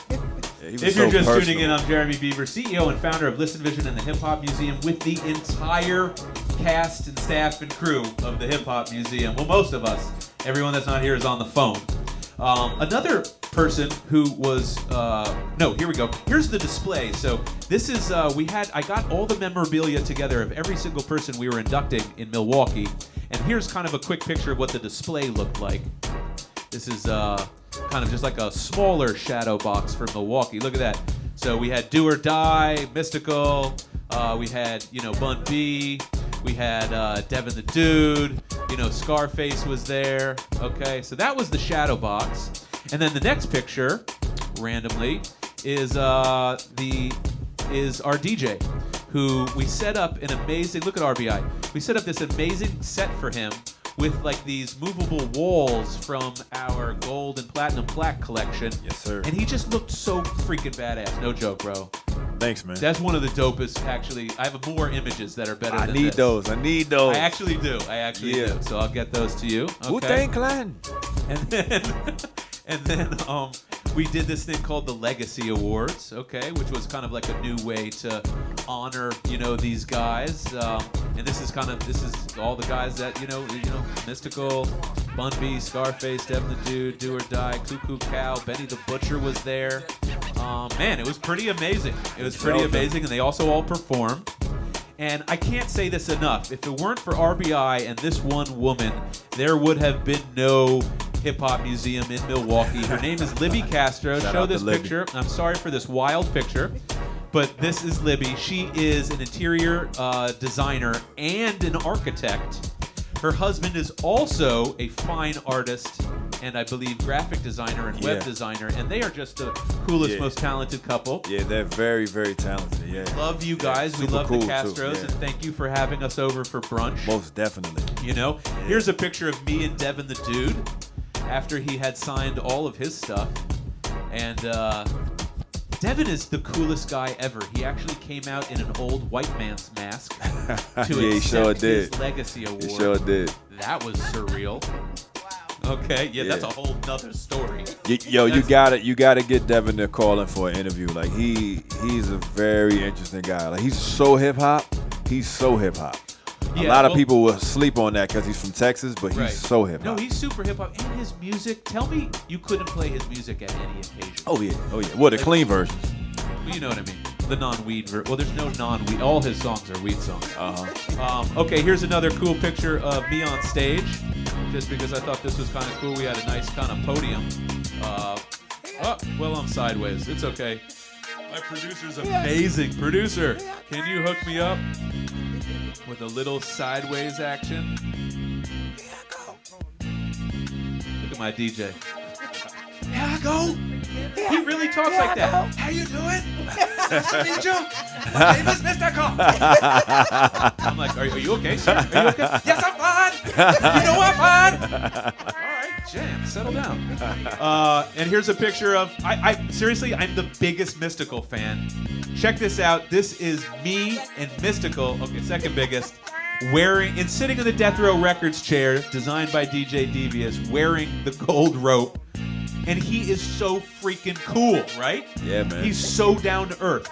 was If you're so just personal. tuning in, I'm Jeremy Beaver, CEO and founder of Listen Vision and the Hip Hop Museum, with the entire cast and staff and crew of the Hip Hop Museum. Well, most of us. Everyone that's not here is on the phone. Another person who was no, here we go. Here's the display. So this is I got all the memorabilia together of every single person we were inducting in Milwaukee, and here's kind of a quick picture of what the display looked like. This is kind of just like a smaller shadow box for Milwaukee. Look at that. So we had Do or Die, Mystical. We had Bun B. We had Devin the Dude. Scarface was there. Okay, so that was the shadow box. And then the next picture, randomly, is our DJ, who we set up an amazing. Look at RBI. We set up this amazing set for him with like these movable walls from our gold and platinum plaque collection. Yes, sir. And he just looked so freaking badass. No joke, bro. Thanks, man. That's one of the dopest, actually. I have more images that are better than I need this. those. I need those. I actually do. Do. So I'll get those to you. Okay? Wu-Tang Clan. And then we did this thing called the Legacy Awards, okay, which was kind of like a new way to honor, these guys. And this is all the guys that, Mystical, Bun B, Scarface, Devin the Dude, Do or Die, Cuckoo Cow, Benny the Butcher was there. Man, it was pretty amazing. It was pretty amazing, and they also all performed. And I can't say this enough. If it weren't for RBI and this one woman, there would have been no Hip Hop Museum in Milwaukee. Her name is Libby Castro. Shout Show out to this Libby. picture. I'm sorry for this wild picture, but this is Libby. She is an interior designer and an architect. Her husband is also a fine artist and I believe graphic designer and web designer, and they are just the coolest, most talented couple. Yeah, they're very, very talented. Yeah. Love you guys. We super love cool the too, Castros, and thank you for having us over for brunch. Most definitely. Here's a picture of me and Devin the Dude after he had signed all of his stuff. And Devin is the coolest guy ever. He actually came out in an old white man's mask to he accept sure his did. Legacy Award. He sure did. That was surreal. Okay, that's a whole nother story. You gotta get Devin to call in for an interview. Like he's a very interesting guy. Like he's so hip hop. He's so hip hop. A lot of people will sleep on that because he's from Texas, but he's so hip hop. No, he's super hip hop, and his music. Tell me you couldn't play his music at any occasion. Oh yeah. Well, the clean versions. Well, you know what I mean. The non-weed version. Well, there's no non-weed. All his songs are weed songs. Okay, here's another cool picture of me on stage. Just because I thought this was kind of cool. We had a nice kind of podium. I'm sideways. It's okay. My producer's amazing. Producer, can you hook me up with a little sideways action? Look at my DJ. Here I go. He really talks like that. How you doing? Nice to meet you. My name is Mr. Cole. I'm like, are you okay, sir? Are you okay? Yes, I'm fine. You know I'm fine. All right, Jam, settle down. And here's a picture of, seriously, I'm the biggest Mystical fan. Check this out. This is me and Mystical, second biggest, sitting in the Death Row Records chair, designed by DJ Devious, wearing the gold rope. And he is so freaking cool, right? Yeah, man. He's so down to earth.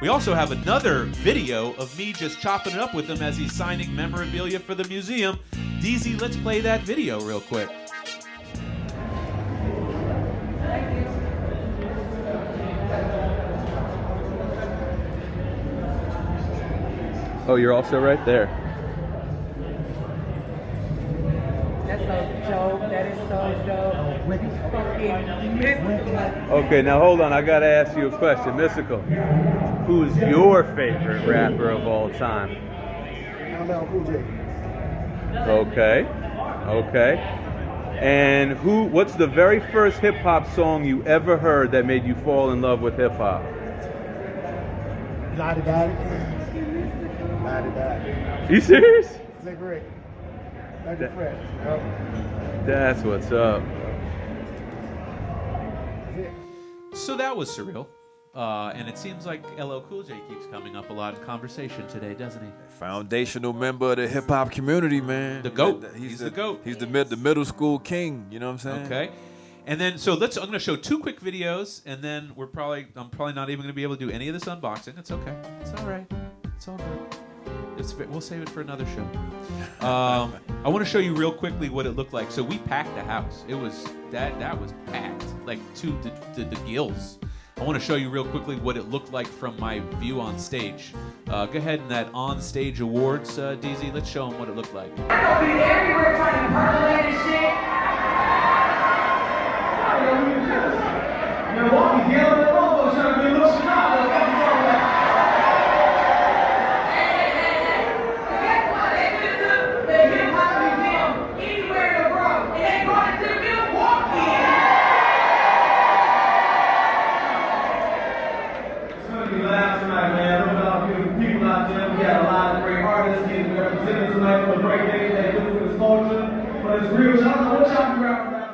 We also have another video of me just chopping it up with him as he's signing memorabilia for the museum. DZ, let's play that video real quick. Oh, you're also right there. That's so dope. That is so dope. Okay, now hold on. I gotta ask you a question. Mystical, who's your favorite rapper of all time? LL Cool J. Okay. And what's the very first hip hop song you ever heard that made you fall in love with hip hop? Lottie Dottie. You serious? Slick Rick. That's what's up. So that was surreal. And it seems like LL Cool J keeps coming up a lot in conversation today, doesn't he? Foundational member of the hip hop community, man. The GOAT. He's the GOAT. He's the middle school king. You know what I'm saying? Okay. And then, so I'm going to show 2 quick videos, and then I'm probably not even going to be able to do any of this unboxing. It's okay. It's all right. It's all good. We'll save it for another show. I want to show you real quickly what it looked like. So we packed the house. It was that was packed, like to the gills. I want to show you real quickly what it looked like from my view on stage. Go ahead and that on stage awards, DZ. Let's show them what it looked like. I'll be everywhere trying to percolate and shit. Milwaukee, dealing with motherfuckers trying to be a little Chicago. What you talking about? Guess what? They went to the Hip Hop Museum anywhere in the world, and they brought it to Milwaukee. It's gonna be loud tonight, man. Look at all the beautiful people out there. We got a lot of great artists getting represented tonight for a great day they do for this culture, for this real. I don't know what y'all be rapping about.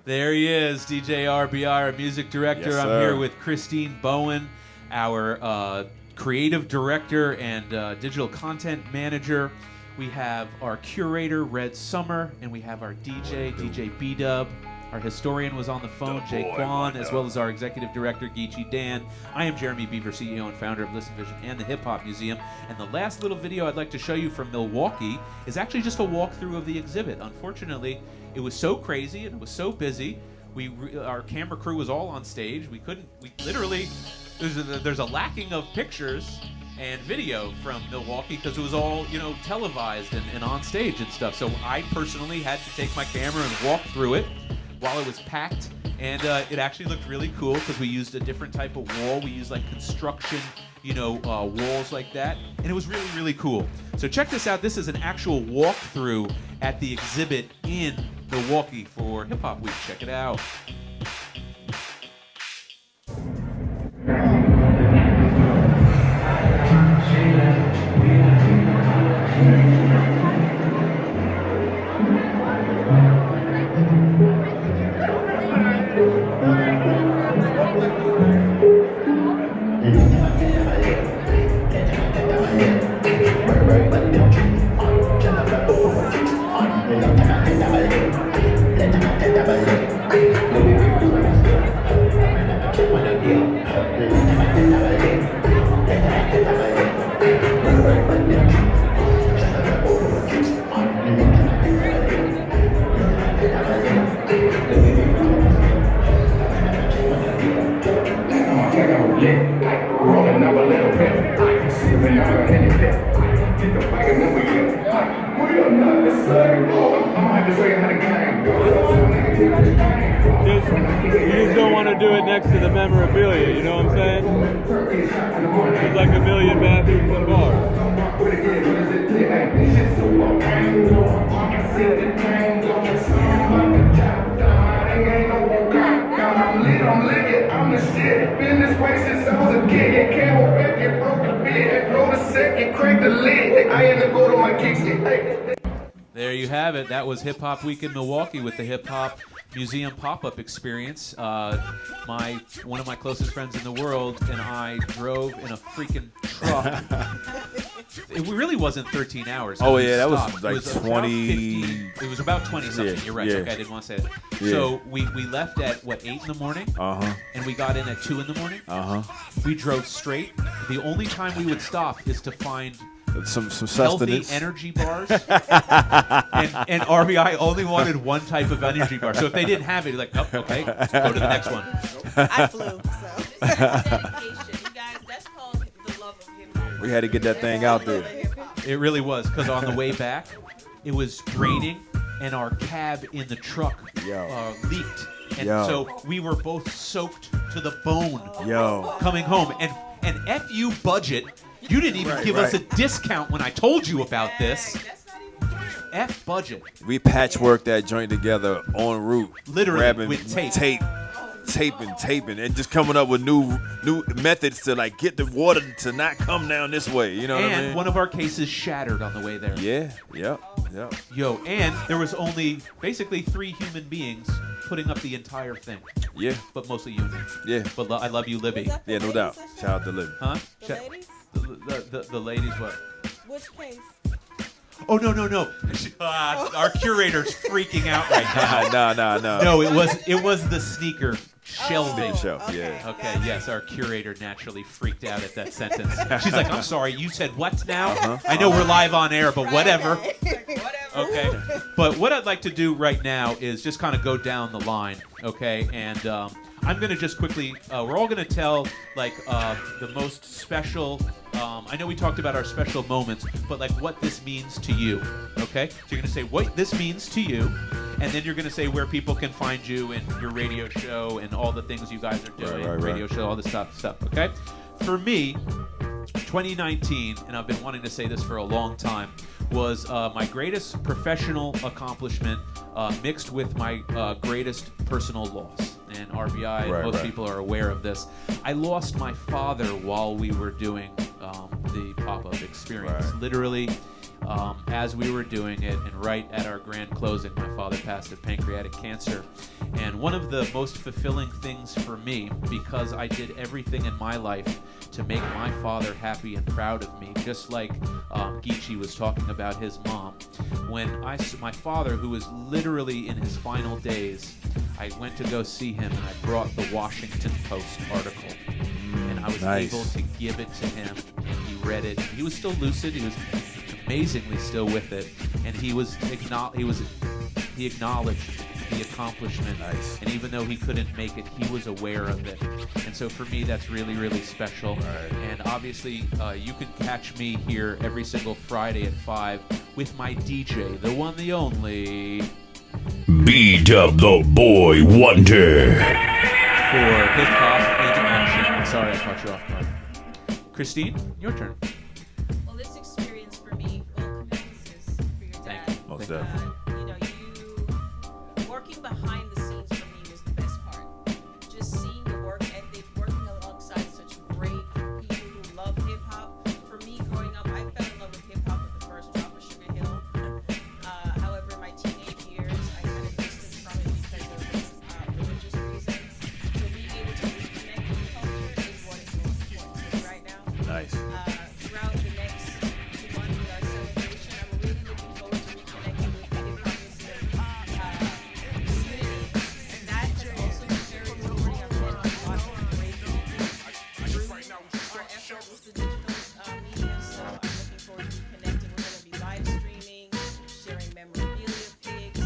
There he is, DJ RBR, music director. Yes, I'm sir. here with Christine Bowen, our creative director and digital content manager. We have our curator, Red Summer, and we have our DJ B-Dub. Our historian was on the phone, Jay Kwan, as well as our executive director, Geechee Dan. I am Jeremy Beaver, CEO and founder of Listen Vision and the Hip Hop Museum. And the last little video I'd like to show you from Milwaukee is actually just a walkthrough of the exhibit. Unfortunately, it was so crazy and it was so busy. Our camera crew was all on stage. We literally, there's a lacking of pictures and video from Milwaukee because it was all, televised and on stage and stuff. So I personally had to take my camera and walk through it while it was packed, and it actually looked really cool because we used a different type of wall. We used like construction, walls like that, and it was really, really cool. So check this out. This is an actual walkthrough at the exhibit in Milwaukee for Hip Hop Week. Check it out. You just don't want to do it next to the memorabilia, you know what I'm saying? There's like a million bathrooms and bars. I'm the shit. Been this way since I was a kid. Can't hold back, get broke a bit. Roll the second, crack the lid. I had to go to my kicks. There you have it. That was Hip Hop Week in Milwaukee with the Hip Hop Museum pop-up experience. One of my closest friends in the world and I drove in a freaking truck. It really wasn't 13 hours. Oh yeah, that stopped. was like 20. It was about 20 something. Yeah, You're right. yeah. Okay, I didn't want to say it. Yeah. So we left at 8 in the morning. And we got in at 2 in the morning. We drove straight. The only time we would stop is to find some healthy sustenance, energy bars, and RBI only wanted one type of energy bar. So if they didn't have it, like, nope, okay, let's go to the next one. I flew, so. That's called the love of hip-hop. We had to get that thing out there. It really was, because on the way back, it was raining, and our cab in the truck leaked. And so we were both soaked to the bone coming home. And F you budget, you didn't even give us a discount when I told you about this. F budget. We patchworked that joint together en route. Literally, grabbing with tape. Taping, and just coming up with new methods to like get the water to not come down this way. You know what I mean? And one of our cases shattered on the way there. Yeah, yep. Yo, and there was only basically 3 human beings putting up the entire thing. Yeah. But mostly you and me. Yeah. But I love you, Libby. Yeah, no doubt. Shout out to Libby. Huh? The ladies? The ladies what? Which case? Oh no. Our curator's freaking out right now. No. No, it was the sneaker shelving. Yeah. Okay, yes, our curator naturally freaked out at that sentence. She's like, I'm sorry, you said what now? I know we're live on air, but whatever. Okay. But what I'd like to do right now is just kind of go down the line, okay? And I'm going to just quickly, we're all going to tell, like, the most special, I know we talked about our special moments, but, like, what this means to you, okay? So you're going to say what this means to you, and then you're going to say where people can find you and your radio show and all the things you guys are doing, radio show, all this stuff, okay? For me, 2019, and I've been wanting to say this for a long time, was my greatest professional accomplishment mixed with my greatest personal loss. And RBI, most people are aware of this. I lost my father while we were doing the pop-up experience. Literally, as we were doing it, and right at our grand closing, my father passed of pancreatic cancer. And one of the most fulfilling things for me, because I did everything in my life to make my father happy and proud of me, just like Geechee was talking about his mom. When my father, who was literally in his final days, I went to go see him, and I brought the Washington Post article. And I was able to give it to him, and he read it. He was still lucid. He was amazingly still with it, and he acknowledged the accomplishment, and even though he couldn't make it, he was aware of it. And so for me, that's really, really special. And obviously, you can catch me here every single Friday at 5 with my DJ, the one, the only B-Dub the Boy Wonder. For Hip Hop in Action. I'm sorry I caught you off guard. Christine, your turn. Well, this experience for me, condolences for your dad. Thank you. Most definitely. You working behind the scenes for me was the best part. Just seeing the work ethic, working alongside such great people who love hip hop. For me, growing up, I fell in love with hip hop with the first drop of Sugar Hill. However, in my teenage years, I kind of distanced from it because of religious reasons. So being able to reconnect with culture is what is most important to me right now. Nice. Throughout the next 2 months with our celebration, I'm really looking forward to reconnecting with the hip hop museum community, and that has also been very rewarding. I've been watching great people through our effort with the digital media, so I'm looking forward to reconnecting. We're going to be live streaming, sharing memorabilia pics,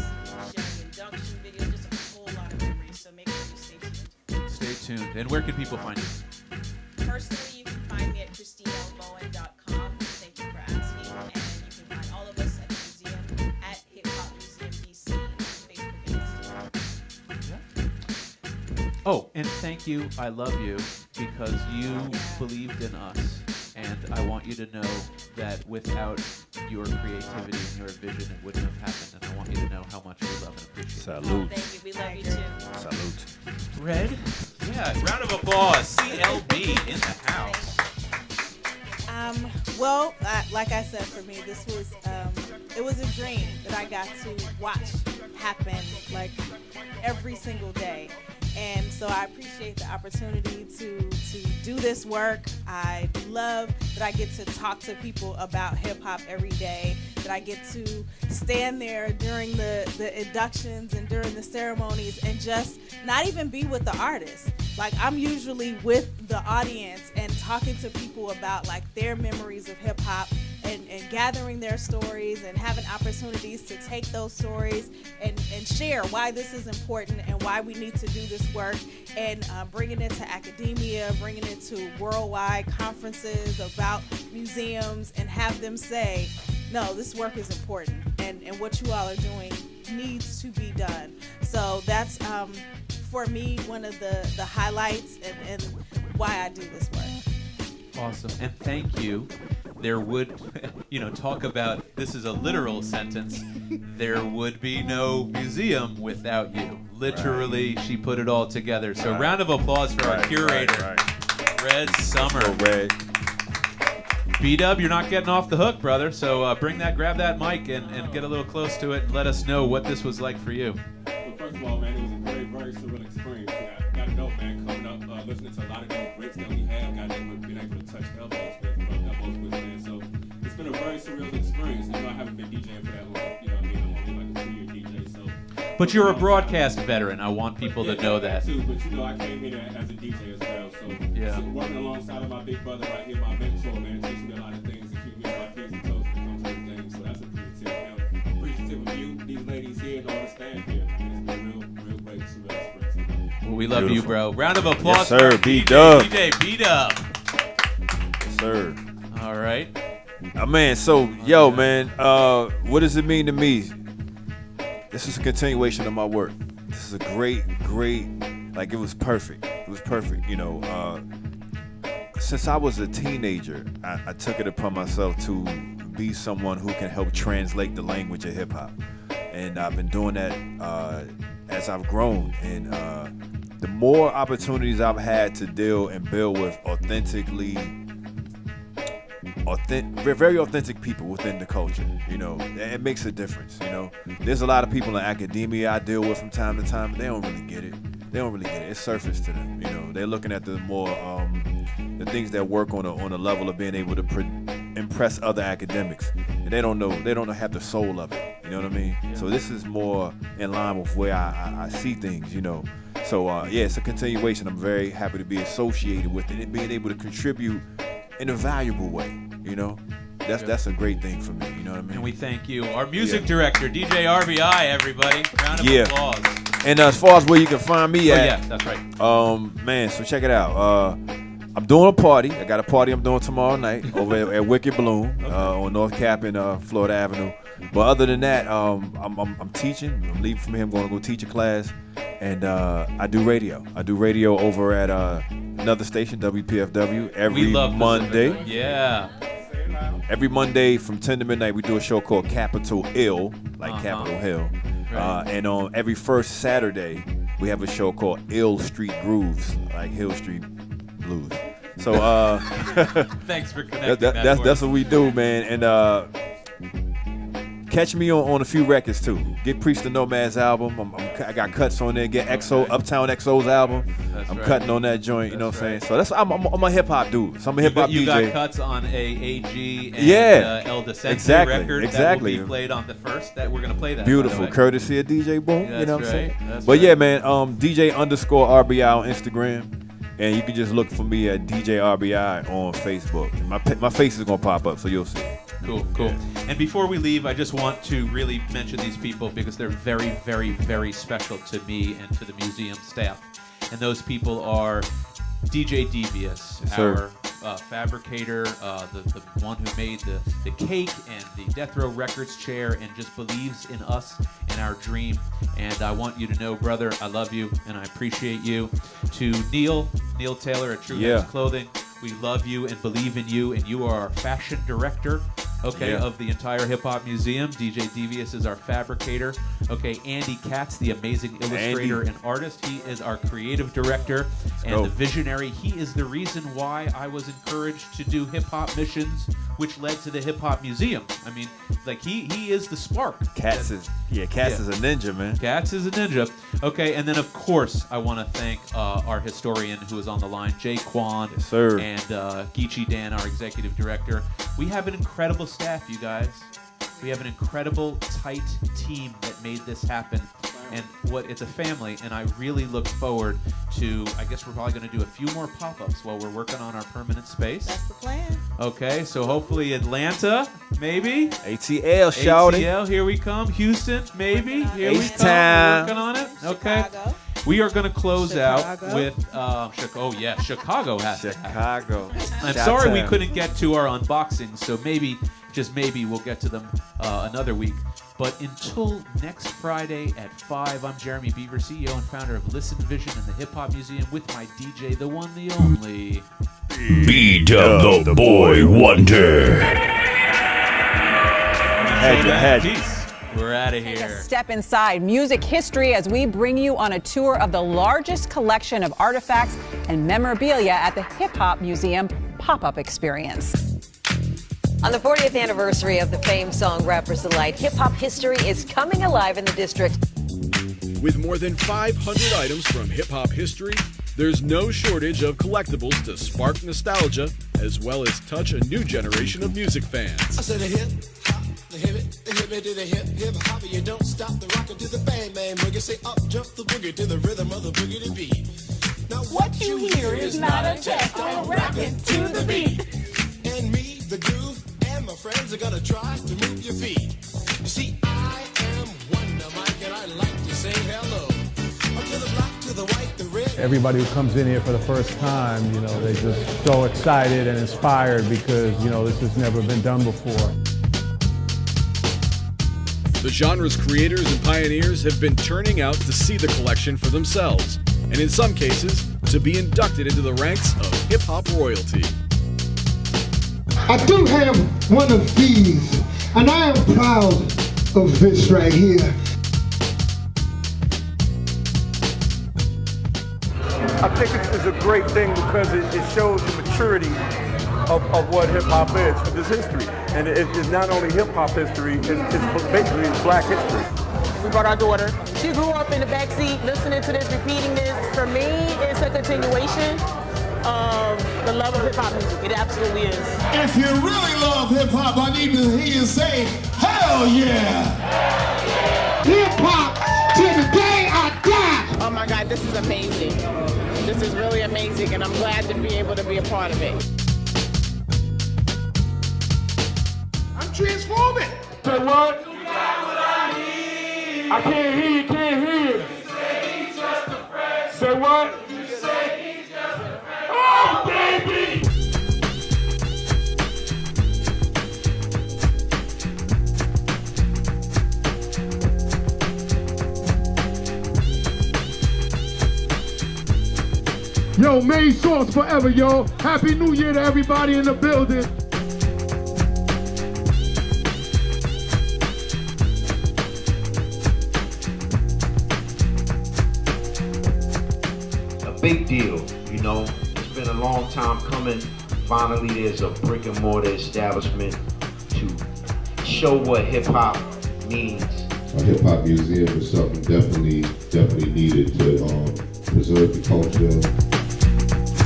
sharing induction videos, just a whole lot of memories. So make sure you stay tuned. Stay tuned. And where can people find you? Personally, you can find me at ChristineLBowen.com. Thank you for asking. And you can find all of us at the museum at Hip Hop Museum DC on Facebook and Instagram. Oh, and thank you, I love you, because you believed in us. And I want you to know that without your creativity and your vision, it wouldn't have happened. And I want you to know how much we love and appreciate it. Salute. Thank you. We love you too. Salute. Red? Yeah, round of applause. CLB in the house. Well, like I said, for me, this was it was a dream that I got to watch happen like every single day. And so I appreciate the opportunity to do this work. I love that I get to talk to people about hip hop every day, that I get to stand there during the inductions and during the ceremonies and just not even be with the artists. Like, I'm usually with the audience and talking to people about like their memories of hip hop and gathering their stories and having opportunities to take those stories and share why this is important and why we need to do this work, and bringing it to academia, bringing it to worldwide conferences about museums, and have them say, no, this work is important and what you all are doing needs to be done. So that's, for me, one of the highlights and why I do this work. Awesome. And thank you. There would, talk about, this is a literal sentence, there would be no museum without you. Literally, she put it all together. So round of applause for our curator, Red Summer. Red. B-Dub, you're not getting off the hook, brother. So grab that mic and get a little close to it and let us know what this was like for you. Well, first of all, man, it was a very, very surreal experience. listening to a lot of those greats that we have, been able to touch elbows with, man. So it's been a very surreal experience. You know, I haven't been DJing for that long. You know what I mean? I'm only like a 2-year DJ, so. But you're a broadcast veteran. I want people to know that. Too, but you know, I came here as a DJ as well. So working alongside of my big brother right here, my mentor, man, teaching me a lot of things and keep me on my P's and toes when it comes to the game. So that's appreciative. I'm appreciative of you, these ladies here, and all the staff here. It's been real great, surreal experience. Well, we love you, bro. Round of applause. Yes, sir. For B-Dub. DJ B-Dub. Yes, sir. All right. Man, so, man, what does it mean to me? This is a continuation of my work. This is a great, like, it was perfect. It was perfect, you know. Since I was a teenager, I took it upon myself to be someone who can help translate the language of hip-hop. And I've been doing that as I've grown. And the more opportunities I've had to deal and build with very authentic people within the culture, you know, it makes a difference, you know. There's a lot of people in academia I deal with from time to time, but they don't really get it. It's surface to them, you know. They're looking at the more the things that work on a level of being able to impress other academics, and they don't have the soul of it. You know what I mean? Yeah. So this is more in line with where I see things, you know. So it's a continuation. I'm very happy to be associated with it and being able to contribute in a valuable way, you know. That's a great thing for me, you know what I mean? And we thank you. Our music director, DJ RBI, everybody. Round of applause. And as far as where you can find me at. Yeah, that's right. Man, so check it out. I'm doing a party. I got a party I'm doing tomorrow night over at Wicked Bloom on North Cap in Florida Avenue. But other than that, I'm teaching. I'm leaving from here. I'm going to go teach a class. And I do radio. I do radio over at another station, WPFW, every Monday. Yeah. Every Monday from 10 to midnight, we do a show called Capitol Ill, like Capitol Hill. Right. And on every first Saturday, we have a show called Ill Street Grooves, like Hill Street Blues. So thanks for connecting. That's what we do, man. And catch me on a few records too. Get Priest the Nomad's album. I got cuts on there. Get XO, Uptown XO's album. I'm cutting on that joint. You know what I'm saying? So I'm a hip hop dude. So I'm a hip hop DJ. You got cuts on AAG and El Decente record that will be played on the first. That we're gonna play that. Beautiful, courtesy of DJ Boom. Yeah, you know what I'm saying? But yeah, man. DJ_RBI on Instagram. And you can just look for me at DJ RBI on Facebook. My face is gonna pop up, so you'll see. Cool. Yeah. And before we leave, I just want to really mention these people because they're very, very, very special to me and to the museum staff. And those people are DJ Devious, yes, our fabricator, the one who made the cake and the Death Row Records chair and just believes in us and our dream. And I want you to know, brother, I love you and I appreciate you. To Neil Taylor at True Heads Clothing, we love you and believe in you, and you are our fashion director. Of the entire Hip Hop Museum. DJ Devious is our fabricator. Andy Katz, the amazing illustrator and artist. He is our creative director and the visionary. He is the reason why I was encouraged to do hip hop missions, which led to the Hip Hop Museum. I mean, like he is the spark. Katz is a ninja, man. Katz is a ninja. And then of course I want to thank our historian who is on the line, Jay Kwan, yes, sir. And Geechee Dan, our executive director. We have an incredible staff, you guys. We have an incredible, tight team that made this happen. And it's a family, and I really look forward to, I guess we're probably going to do a few more pop-ups while we're working on our permanent space. That's the plan. So hopefully Atlanta, maybe. ATL, shouting. ATL, here we come. Houston, maybe. Here we come. We're working on it. Chicago. We are going to close out with, Chicago has to happen. I'm sorry we couldn't get to our unboxings, so maybe, just maybe, we'll get to them another week. But until next Friday at 5, I'm Jeremy Beaver, CEO and founder of Listen Vision and the Hip Hop Museum with my DJ, the one, the only... B-Dub the Boy Wonder. Peace. We're out of here. Take a step inside music history as we bring you on a tour of the largest collection of artifacts and memorabilia at the Hip Hop Museum pop-up experience. On the 40th anniversary of the famed song Rapper's Delight, hip-hop history is coming alive in the district. With more than 500 items from hip-hop history, there's no shortage of collectibles to spark nostalgia, as well as touch a new generation of music fans. I said a hip hop, the hip to the hip hop, you don't stop the rocker to the bang bang boogie. Say up jump the boogie to the rhythm of the boogie to beat. Now what you hear is not a test, I'm rocking to the beat. And me, the groove, and my friends are gonna try to move your feet. You see, I am Wonder Mike, and I like to say hello. To the black, to the white, the red. Everybody who comes in here for the first time, you know, they're just so excited and inspired because, you know, this has never been done before. The genre's creators and pioneers have been turning out to see the collection for themselves, and in some cases, to be inducted into the ranks of hip-hop royalty. I do have one of these, and I am proud of this right here. I think it's a great thing because it shows the maturity of what hip-hop is for this history. And it's not only hip-hop history, it's basically black history. We brought our daughter. She grew up in the backseat listening to this, repeating this. For me, it's a continuation of the love of hip-hop music. It absolutely is. If you really love hip-hop, I need to hear you say, hell yeah! Hip-hop to the day I die! Oh my God, this is amazing. This is really amazing, and I'm glad to be able to be a part of it. I'm transforming. Say what? You got what I need. I can't hear you, can't hear you. You say he's just a friend. Say what? You say he's just a friend. Oh, baby! Yo, main source forever, yo. Happy New Year to everybody in the building. A big deal, you know. It's been a long time coming. Finally, there's a brick and mortar establishment to show what hip hop means. A hip hop museum is something definitely needed to preserve the culture.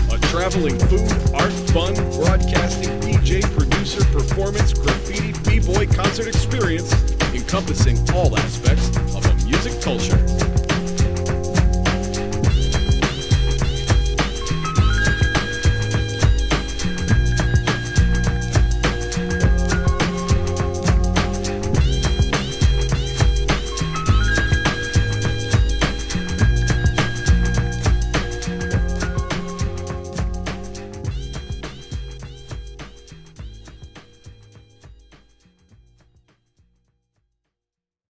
A traveling food, art, fun, broadcasting, DJ, producer, performance, graffiti, b-boy concert experience encompassing all aspects of a music culture.